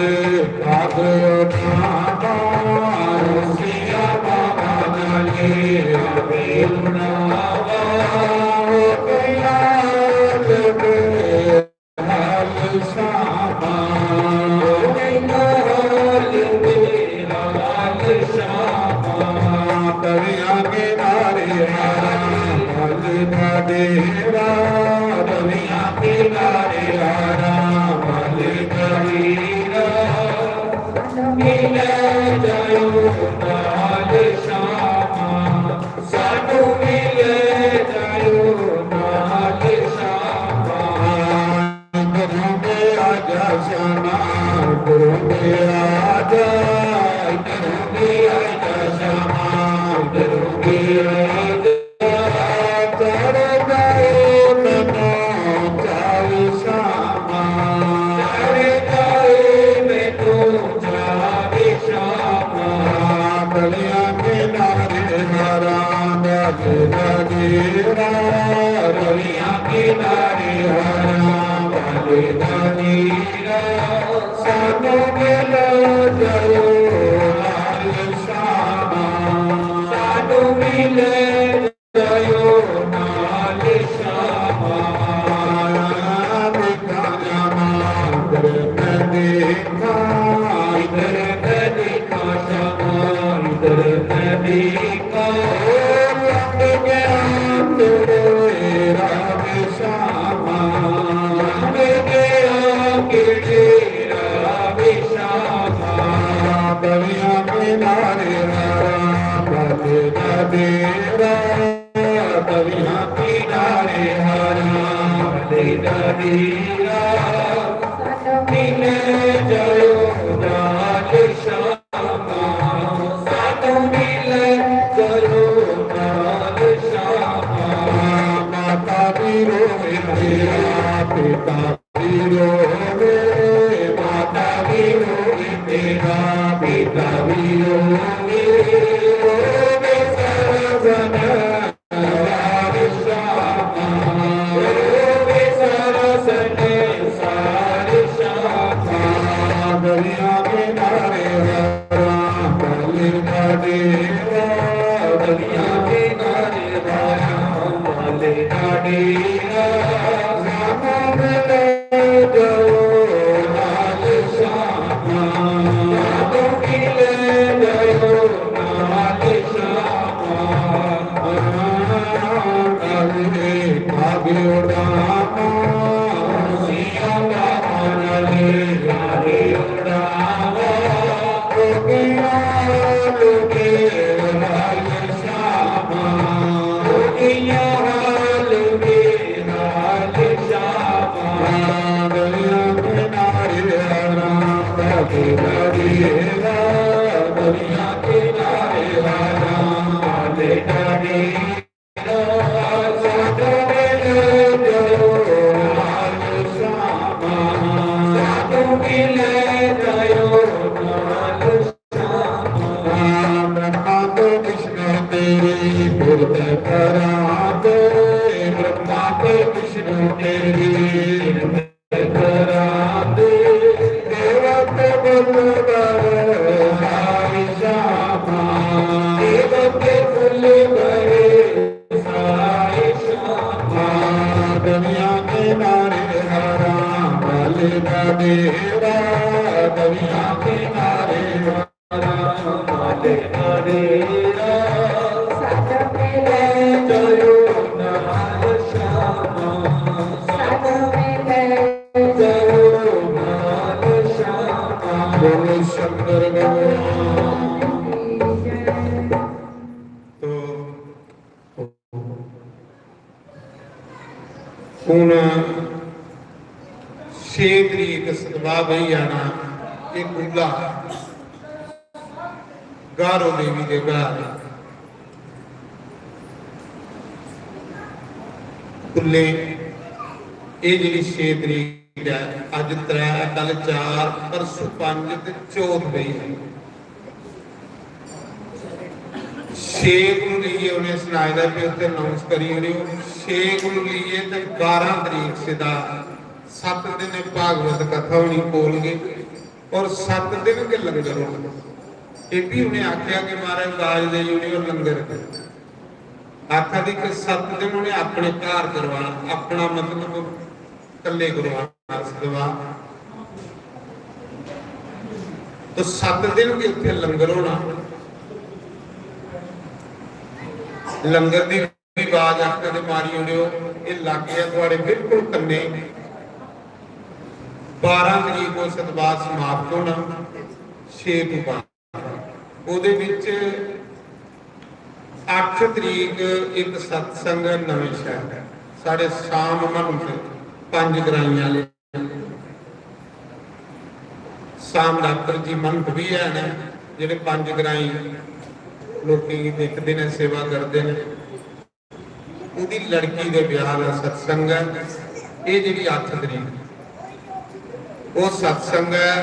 ਕਾਗ ਉਠਾਵਾ ਸਿਆਮਾ ਨਾਲ ਆਵੇ ਉਡਾਵਾ ਹੋ ਗਿਆ ਲਗੇ ਹਾਲ ਸ਼ਾਮਾ ਹੋ ਗਿਆ ਲਗੇ ਹਾਲ ਸ਼ਾਮਾ ਤਵੀਆਂ ਕਿਨਾਰੇ ਹਾਰਾ ਬਲ ਦਾ ਡੇਰਾ ਤਵੀਆਂ ਕਿਨਾਰੇ ਹਾਰਾ ਬਲ ਦਾ ਡੇਰਾ ਮਿਲ ਜਾਓ ਨਾਲ ਸ਼ਾਮਾ ਸਾਨੂੰ ਮਿਲ ਜਾਓ ਨਾਲ ਸ਼ਾਮਾ ਕਰੂੰਗੇ ਆਜਾ ਸ਼ਾਮਾ ਕਰੂੰਗੇ ਆਜਾ ਕਰੂੰਗੇ ਆਜਾ ਸ਼ਾਮਾ ਕਰੂੰਗੇ ਆਜਾ ਚੜ ਜਾਓ ਤਨੋ ਚਾਲ ਸ਼ਾਮਾ ਚੜ ਜਾਏ ਮੈਨੂੰ ਚਾਵੇ ਸ਼ਾਮਾ ਬਲਿਆਂ ਕਿਨਾਰੇ ਹਾਰਾ ਬਾਗੇ ਦਾ ਡੇਰਾ ਰਵੀਆਂ ਕਿਨਾਰੇ ਹਾਰਾ ਬਾਗੇ ਦਾ ਡੇਰਾ ਸਾਨੂੰ ਮਿਲ ਜਾਓ ਨਾਲ ਸ਼ਾਮਾ ਸਾਨੂੰ ਮਿਲ ਜਾਓ ਨਾਲ ਸ਼ਾਮਾ ਦੇਖਾਂ ਜਾਮਾ ਇਧਰ ਮੈਂ ਦੇਖਾਂ ਇਧਰ ਮੈਂ ਦੇਖਾਂ ਸ਼ਾਮਾ ਇਧਰ ਮੈਂ ਦੇਖਾਂ ਲੱਗ ਗਿਆ ਤੇਰੇ ਰਾਹ ਸ਼ਾਮਾ ਲੱਗ ਗਿਆ ਕਿਹੜੇ ਰਾਹ ਸ਼ਾਮਾ ਬਵੀਆਂ ਕਿਨਾਰੇ ਹਾਰਾ ਬਾਲੇ ਦਾ ਡੇਰਾ ਬਵੀਆਂ ਕਿਨਾਰੇ ਹਾਰਾ ਬਾਲੇ ਦਾ ਡੇਰਾ ਮਿਲ ਜਾਓ ਨਾਲ ਸ਼ਾਮਾ ਸਾਨੂੰ ਮਿਲ ਜਾਓ ਨਾਲ ਸ਼ਾਮਾ ਮਾਤਾ ਵੀ ਰੋਵੇ ਮੇਰਾ ਪਿਤਾ ਵੀ ਰੋਵੇ ਮਾਤਾ ਵੀ ਰੋਵੇ ਮੇਰਾ ਪਿਤਾ ਵੀ ਰੋਵੇ ਰੋਵੇ ਸਾਰਾ ਸੰਸਾਰ ਸ਼ਾਮਾ ਰੋਵੇ ਸਾਰਾ ਸੰਸਾਰ ਸ਼ਾਮਾ ਬਲਿਆਂ ਕਿਨਾਰੇ ਹਾਰਾ ਬਲ ਦਾ ਡੇਰਾ ਬਲਿਆਂ ਕਿਨਾਰੇ ਹਾਰਾ ਬਲ ਦਾ ਡੇਰਾ ਸਾਨੂੰ ਮਿਲ ਜਾਓ ਨਾਲ ਸ਼ਾਮਾ ਸਾਨੂੰ ਮਿਲ ਜਾਓ ਨਾਲ ਸ਼ਾਮਾ ਨਾਲੇ ਕਾਗੇ ਉਡਾਵਾ ਸਿਆ ਬਾਬਾ ਨਾਲੇ ਲਾਗੇ ਉਡਾਵਾ ਹੋ ਗਿਆ ਲੋਕੇ ਨਾਲ ਸ਼ਾਮਾ ਹੋ ਗਿਆ ਲੋਕੇ ਨਾਲ ਸ਼ਾਮਾ राधे कृष्ण तेरी राधे देवत बल्लभ साई श्यामा देवत बल्लभ साई श्यामा दुनिया के नारे हरा बल देवा दुनिया के नारे हरा बल देवा साध मिले चलो नाल श्यामा साध मिले चलो नाल श्यामा बोलो शंकर भगवान तो ਹੁਣ 6 ਤਰੀਕ ਸਤਵਾ ਬਈ ਆਣਾ ਇਹ ਗੁੱਲਾ ਗਾਰੋ ਦੇਵੀ ਦੇ ਘਰ ਕੁੱਲੇ ਇਹ ਜਿਹੜੀ 6 ਤਰੀਕ ਹੈ ਅੱਜ 3 ਕੱਲ 4 ਪਰਸੋਂ 5 ਤੇ ਚੌਥ ਬਈ ਹੈ 6 ਨੂੰ ਲਈਏ ਉਹਨੇ ਸੁਣਾਇਆ ਦਾ ਕਿ ਉੱਥੇ ਅਨਾਉਂਸ ਕਰੀ ਉਹਨੇ 6 ਨੂੰ ਲਈਏ ਤੇ 12 ਤਰੀਕ ਸਿਦਾ 7 ਦਿਨ ਭਾਗਵਤ ਕਥਾ ਹੋਣੀ ਕੋਲਗੇ ਔਰ 7 ਦਿਨ ਕੇ ਲੰਗਰ ਹੋਣਾ ਇਹ ਵੀ ਉਹਨੇ ਆਖਿਆ ਕਿ ਮਹਾਰਾਜ ਦਾਜ ਦੇ ਯੂਨੀਵਰ ਲੰਗਰ ਆਖਾ ਦੀ ਕਿ 7 ਦਿਨ ਉਹਨੇ ਆਪਣੇ ਘਰ ਕਰਵਾਣਾ ਆਪਣਾ ਮਤਲਬ ਇਕੱਲੇ ਕਰਵਾਣਾ ਸਦਵਾ तो 7 दिन के उत्थे लंगर होना लंगर की आवाज आखने दे मारी उड़ियो ये लग गया थोड़े बिल्कुल कन्ने 12 तरीक को सतवार समाप्त होना 6 तो 12 ਉਹਦੇ ਵਿੱਚ 8 ਤਰੀਕ ਇੱਕ ਸਤਸੰਗ ਨਵੇਂ ਸ਼ਹਿਰ ਸਾਡੇ ਸ਼ਾਮ ਮੰਨ 5 ਗਰਾਈਆਂ ਵਾਲੇ ਸ਼ਾਮ ਡਾਕਟਰ ਜੀ ਮੰਤ ਵੀ ਹੈ ਨਾ ਜਿਹੜੇ 5 ਗਰਾਈ ਲੋਕੀ ਦੇਖਦੇ ਨੇ ਸੇਵਾ ਕਰਦੇ ਨੇ ਉਹਦੀ ਲੜਕੀ ਦੇ ਵਿਆਹ ਦਾ ਸਤਸੰਗ ਹੈ ਇਹ ਜਿਹੜੀ 8 ਤਰੀਕ ਉਹ ਸਤਸੰਗ ਹੈ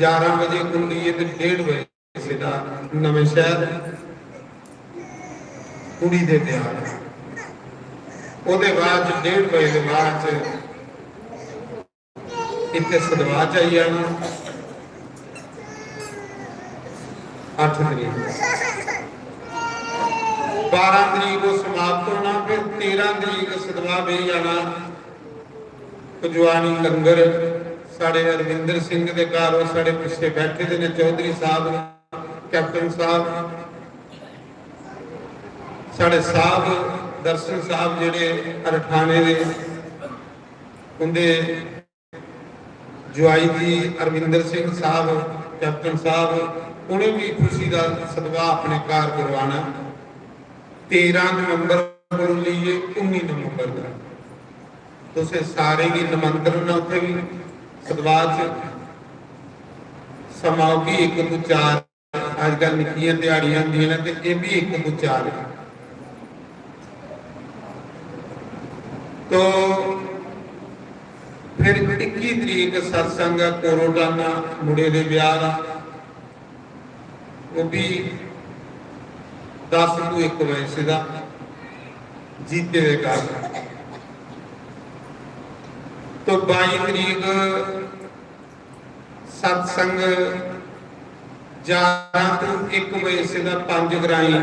11 ਵਜੇ ਕੁੰਡੀਏ ਤੇ 1:30 ਵਜੇ ਸਿੱਧਾ ਨਵੇਂ ਸ਼ਹਿਰ ਕੁੜੀ ਦੇ ਵਿਆਹ ਉਹਦੇ ਬਾਅਦ 1:30 ਵਜੇ ਦੇ ਬਾਅਦ ਇੱਥੇ ਸਦਵਾ ਚਾਹੀਏ ਨਾ 8 तरीक 12 तरीक को समाप्त होना फिर 13 तरीक सदवा बे जाना कुजवानी लंगर साढ़े अरविंदर सिंह के घर साढ़े पिछले बैठे ने चौधरी साहब कैप्टन साहब साढ़े साहब दर्शन साहब जेडे अरठाने दे उनके जवाई जी अरविंदर सिंह साहब कैप्टन साहब उन्हें भी खुशी का सदवा अपने घर करवाना 13 नवंबर को लीए 19 नवंबर का तो सारे की निमंत्रण उत्थे भी सदवा समा भी 1 तो 4 अजकल निक्कियां दिहाड़ियां होंदियां ने ते ये भी 1 तो 4 है तो फिर 21 तरीक सत्संग कोरोटाना मुड़े दे ब्याह वो भी 10 to 1 बजे सीधा जीते दे घर तो 22 तरीक सत्संग 11 to 1 बजे सीधा 5 गराई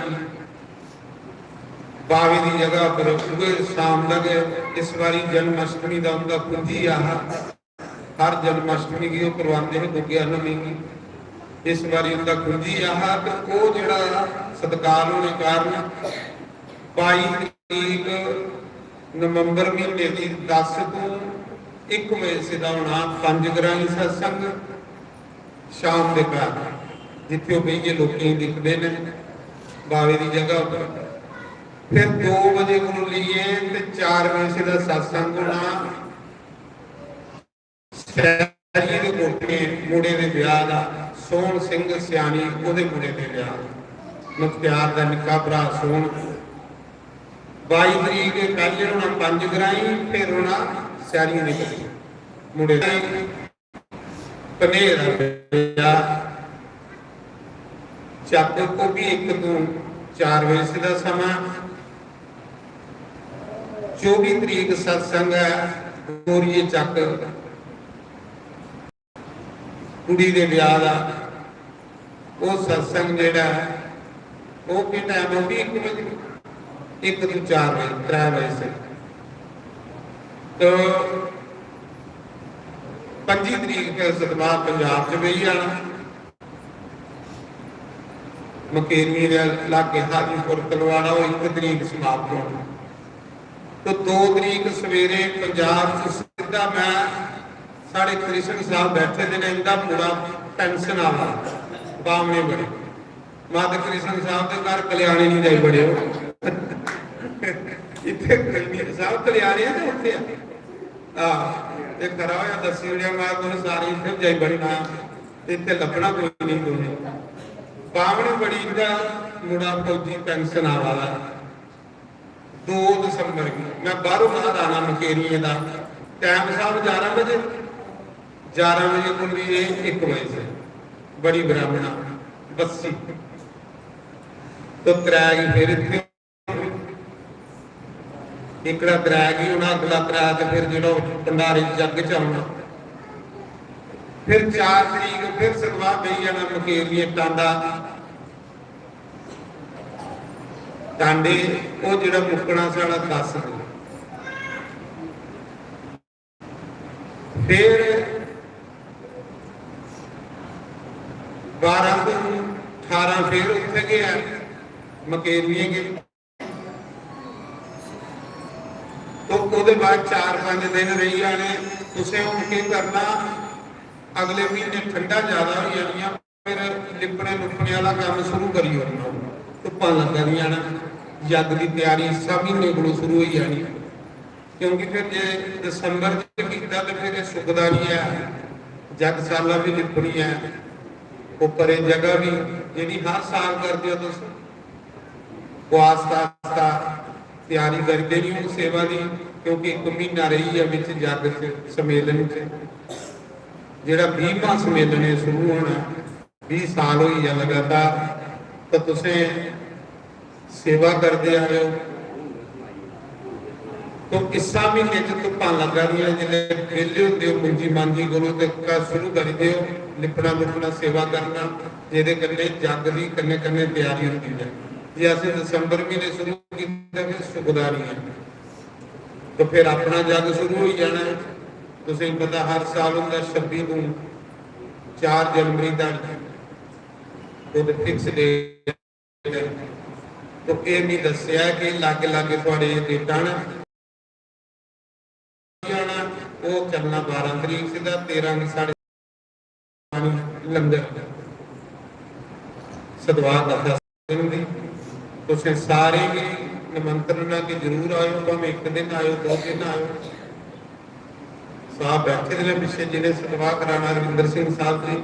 बावे की जगह पर शाम लगे इस बारी जन्माष्टमी का उनका पूंजी आह हर जन्माष्टमी की करवाते हैं गुग्गिया नवी की इस बारी उनका कुंजी आह तो वो जड़ा सत्कार होने कारण 22 तरीक नवंबर महीने की 10 to 1 बजे सीधा होना 5 गराई सत्संग शाम के घर जिथे बही लोग दिखते हैं बावे की जगह पर फिर 2 बजे को लीए 4 बजे सीधा सत्संग होना शहरी के कोठे मुड़े के ब्याह का सोहन सिंह सियानी ਉਹਦੇ ਮੁੰਡੇ ਦੇ ਵਿਆਹ ਮੁਖਤਿਆਰ ਦਾ ਨਿੱਕਾ ਭਰਾ ਸੋਹਣ 22 ਤਰੀਕ ਪਹਿਲੇ ਹੋਣਾ 5 ਗਰਾਈ ਫਿਰ ਹੋਣਾ ਸਿਆਣੀ ਦੇ ਘਰੇ ਮੁੰਡੇ ਦਾ ਪਨੇਰ ਵਿਆਹ ਚੱਕ ਕੋ ਵੀ 1 ਤੋਂ 4 ਵਜੇ ਦਾ ਸਮਾਂ 24 ਤਰੀਕ ਸਤਸੰਗ ਹੈ ਗੋਰੀਏ ਚੱਕ ਕੁੜੀ ਦੇ ਵਿਆਹ ਦਾ। ਉਹ ਸਤਸੰਗ ਜਿਹੜਾ ਹੈ ਉਹ ਕਿ ਟਾਈਮ ਉਹ ਵੀ 1 ਵਜੇ 1 ਤੋਂ 4 ਵਜੇ 3 ਵਜੇ ਸੇ। तो 25 ਤਰੀਕ ਫਿਰ ਸਤਵਾਹ ਪੰਜਾਬ ਚ ਵੀ ਜਾਣਾ। ਮਕੇਰੀਏ ਦੇ ਲਾਗੇ ਹਾਜੀਪੁਰ ਤਲਵਾੜਾ ਉਹ 1 ਤਰੀਕ ਸਮਾਪਤ ਹੋਣਾ। तो 2 ਤਰੀਕ ਸਵੇਰੇ ਪੰਜਾਬ ਚ ਸਿੱਧਾ ਮੈਂ ਸਾਡੇ ਕ੍ਰਿਸ਼ਨ ਸਾਹਿਬ ਬੈਠੇ ਦੇ ਨੇ ਇਹਦਾ ਪੂਰਾ ਪੈਨਸ਼ਨ ਆਵਾ ਬਾਮਣੇ ਬੜੇ ਮਾਤਾ ਕ੍ਰਿਸ਼ਨ ਸਾਹਿਬ ਦੇ ਘਰ ਕਲਿਆਣੇ ਨਹੀਂ ਜਾਈ ਬੜੇ ਹੋ ਇੱਥੇ ਕਲਿਆਣੇ ਸਾਹਿਬ ਕਲਿਆਣੇ ਤੇ ਉੱਥੇ ਆ ਤੇ ਖਰਾ ਹੋਇਆ ਦੱਸੀ ਹੋਇਆ ਮੈਂ ਤੁਹਾਨੂੰ ਸਾਰੀ ਇੱਥੇ ਜਾਈ ਬੜੀ ਨਾ ਇੱਥੇ ਲੱਭਣਾ ਕੋਈ ਨਹੀਂ ਦੋਨੇ ਬਾਮਣੇ ਬੜੀ ਦਾ ਮੁੰਡਾ ਫੌਜੀ ਪੈਨਸ਼ਨ ਆਵਾ 2 ਦਸੰਬਰ ਨੂੰ ਮੈਂ ਬਾਹਰੋਂ ਬਾਹਰ ਆਣਾ ਮਕੇਰੀਏ ਦਾ ਟਾਈਮ ਸਾਹਿਬ 11 ਵਜੇ 11 ਵਜੇ ਕੁੰਡੀ 1 ਵਜੇ से बड़ी ब्राह्मणा बस्सी तो त्रैगी फिर इतने एकड़ा त्रैगी होना अगला त्रै तो फिर जो भंडारे जग च आना। फिर 4 तरीक फिर सतवाह पई जाना मकेरिए टांडा टांडे वो जो मुकना साड़ा 10 फिर 12 ਤੋਂ 18 फिर उत्थे गया मकेरिए गए। तो उसके बाद 4-5 दिन रही जाने उसे हम की करना अगले महीने ठंडा ज्यादा हो जानिया फिर लिपने लुपने वाला काम शुरू करी होना धुप्पां लग जानिया जग की तैयारी सब महीने को शुरू हो जानी क्योंकि फिर जे दसंबर किया तो फिर सुकदा नहीं है जग साला भी लिपनी है ऊपर जगह भी जी हर साल करते हो तो आस्ता आस्ता तैयारी करते नहीं हो सेवा की क्योंकि 1 महीना रही है बिच जग च सम्मेलन च जोड़ा 20वां सम्मेलन है शुरू होना 20 साल हो गया लगातार तो तुसे सेवा करते आए हो। तो इसा महीने धुप्पां लग रही जिले वेले होंगे हो मुंजी मांजी करो तो शुरू करते हो लिपना लुपना सेवा करना जिहदे कन्ने जग की कन्ने कन्ने तैयारी होती है। जे असीं दसंबर महीने शुरू किया फिर सुकदा नहीं है तो फिर अपना जग शुरू हो जाना है। तुसीं पता हर साल होंदा 26 नूं 4 जनवरी तक वो फिक्स डेट है। तो ये नहीं दस्सिया कि लागे लागे तुहाडे डेटां ना वो चलना 12 तरीक से 13 साढ़े लंगर सदवा करता तुसें सारे भी निमंत्रणा की जरूर आयो भावें 1 दिन आयो 2 दिन आयो। साहब बैठे थे पिछले जिन्हें सदवा कराना रविंदर सिंह साहब जी।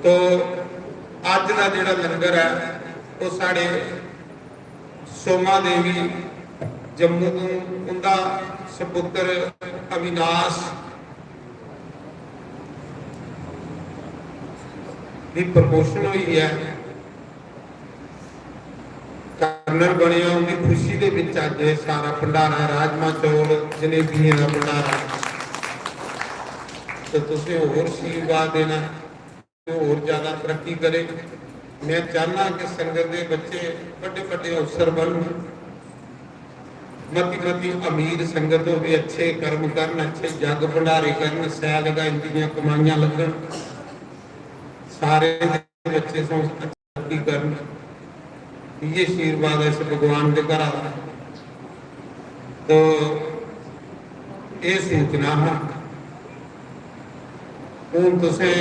तो अज का जोड़ा लंगर है वो साढ़े सोमा देवी जम्मू तो उनका सपुत्र अविनाश की प्रमोशन हुई है कर्नल बने उनकी खुशी के विच अज सारा भंडारा राजमा चौल जलेबियां का भंडारा तो तुसीं होर आशीर्वाद देना होर ज्यादा तरक्की करे। मैं चाहना कि संगत के बच्चे बड़े बड़े अफसर बनन मती मती अमीर संगत हो भी अच्छे कर्म करन अच्छे जग भंडारे करन सैल का इंदियां कमाइयां लगन सारे बच्चे तरक्की करन ये आशीर्वाद है इस भगवान के घर आ। तो ये सूचना है हूँ तुसें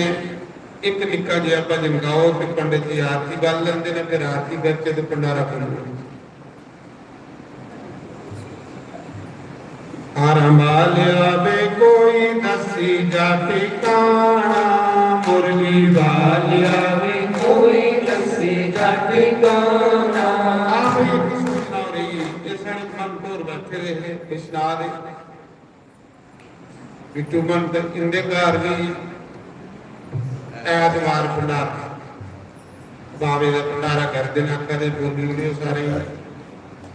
एक निक्का जिहा भजन गाओ तो पंडित जी आरती गल लेंदे ने फिर आरती करके तो भंडारा बनूगा। आरंभालिया बे कोई दसी जा ठिकाना मुरली वालिया बे कोई दसी जा ठिकाना। आप एक सूचना हो रही है ये सारे मनपुर बैठे रहे कृष्णा दे बिट्टू मन तक इंदे घर भी ऐतवार भंडारा बावे का भंडारा कर देना कदे बोली सारे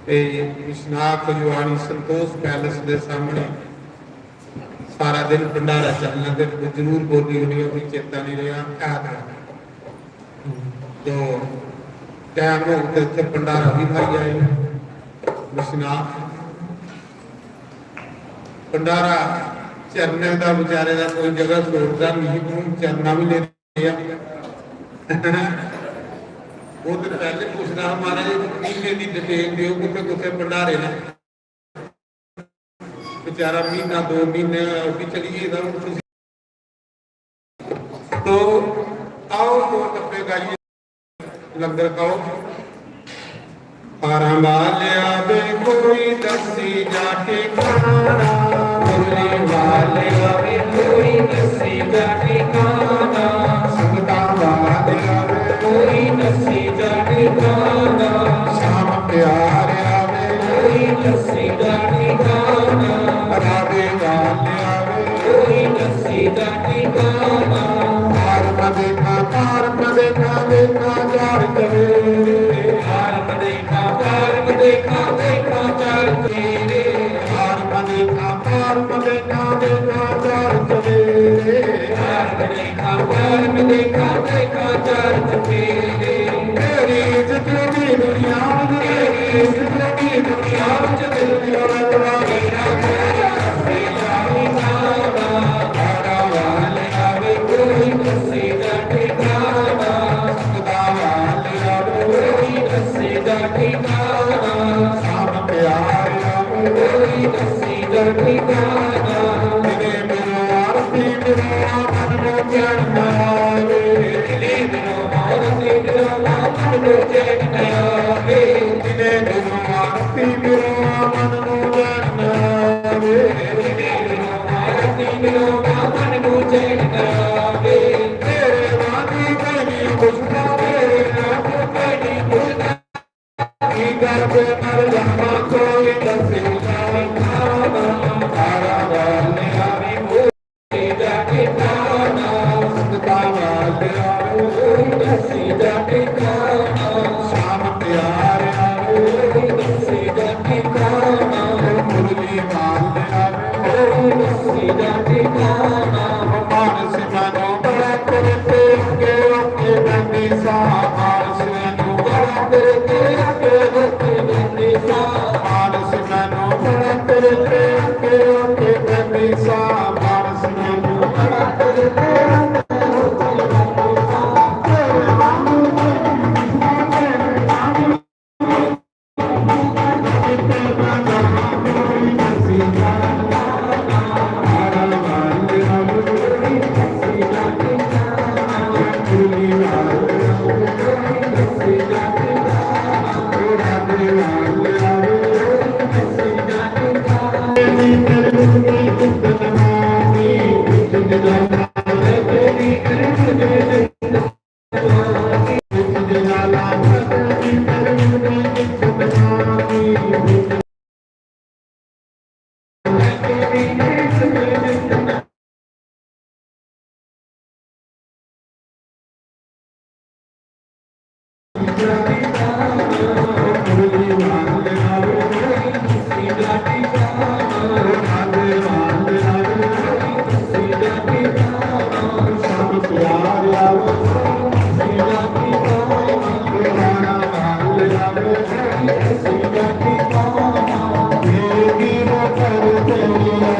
ਤੇ ਵਿਸ਼ਨਾਥ ਜਵਾਨੀ ਸੰਤੋਸ਼ ਪੈਲਸ ਦੇ ਸਾਹਮਣੇ ਸਾਰਾ ਦਿਨ ਭੰਡਾਰਾ ਚੱਲਣਾ ਤੇ ਜ਼ਰੂਰ ਬੋਲੀ ਹੋਣੀ ਉਹ ਚੇਤਾ ਨਹੀਂ ਰਿਹਾ तो टाइम हो गया थे भंडारा भी खाई आए विश्वनाथ भंडारा चरने का बेचारे का कोई जगह छोड़ता नहीं तू चरना भी ले लिया वो तो पहले पूछना हमारे महीने की डिटेल दियो कितने कितने भंडारे ने बेचारा महीना 2 महीने भी चलिए तो आओ दो डब्बे गाइए लंगर खाओ पारा वालिया बे कोई दसी जाके खाना मुरली वालिया बे कोई दसी जाके खाना संगता वालिया बे कोई दसी जाके खाना शाम प्यारिया बे कोई दसी जाके खाना राधे वालिया बे कोई दसी जाके खाना देखा देखा चार चवेरे देखा चार चवेरे देखा चार चवेरे देखा चार चवेरे तेरी जिंदगी दुनिया Thank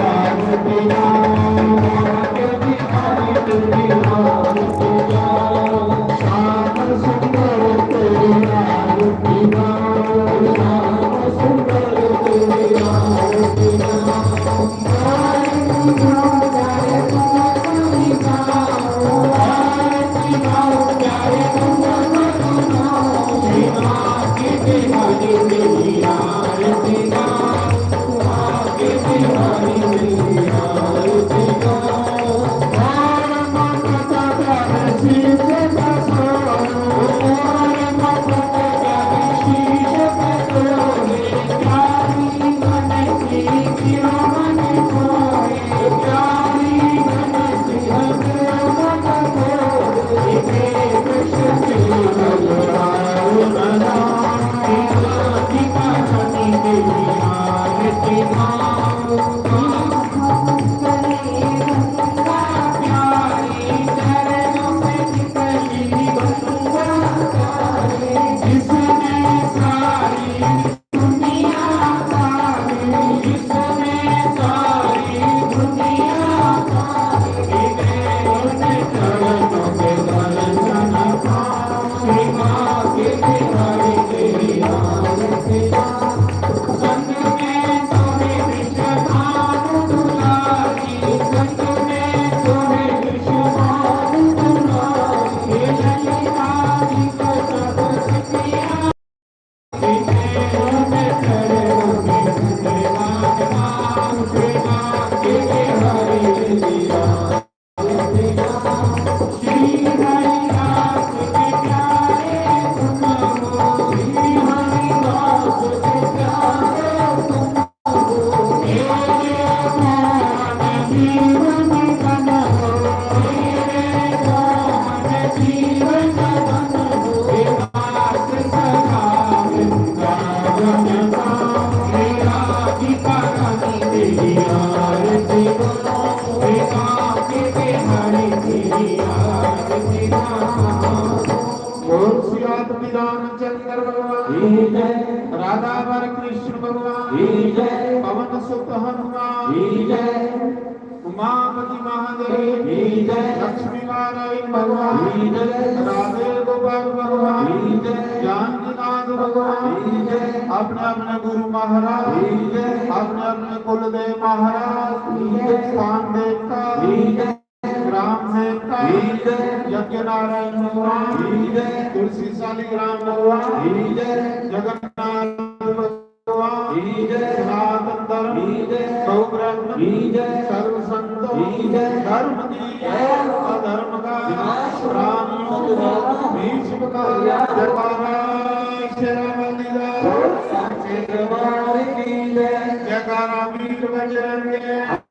you. रामचंद्र भगवान, राधा वर कृष्ण भगवान, पवन सुत हनुमान, उमापति महादेव, लक्ष्मी नारायण भगवान, राधे गोपाल भगवान, जानकीनाथ भगवान, अपने अपने गुरु महाराज, अपने अपने कुलदेव महाराज, स्थान देवता, राम देवता, यज्ञ नारायण भगवान, तुलसी शालिग्राम भगवान, जगन्नाथ भगवान, सनातन धर्म, गौ ब्रह्म, सर्व संतों, धर्म की अधर्म का प्राणियों भीष्म का जयकारा शेरावाली दा, जयकारा वीर बजरंग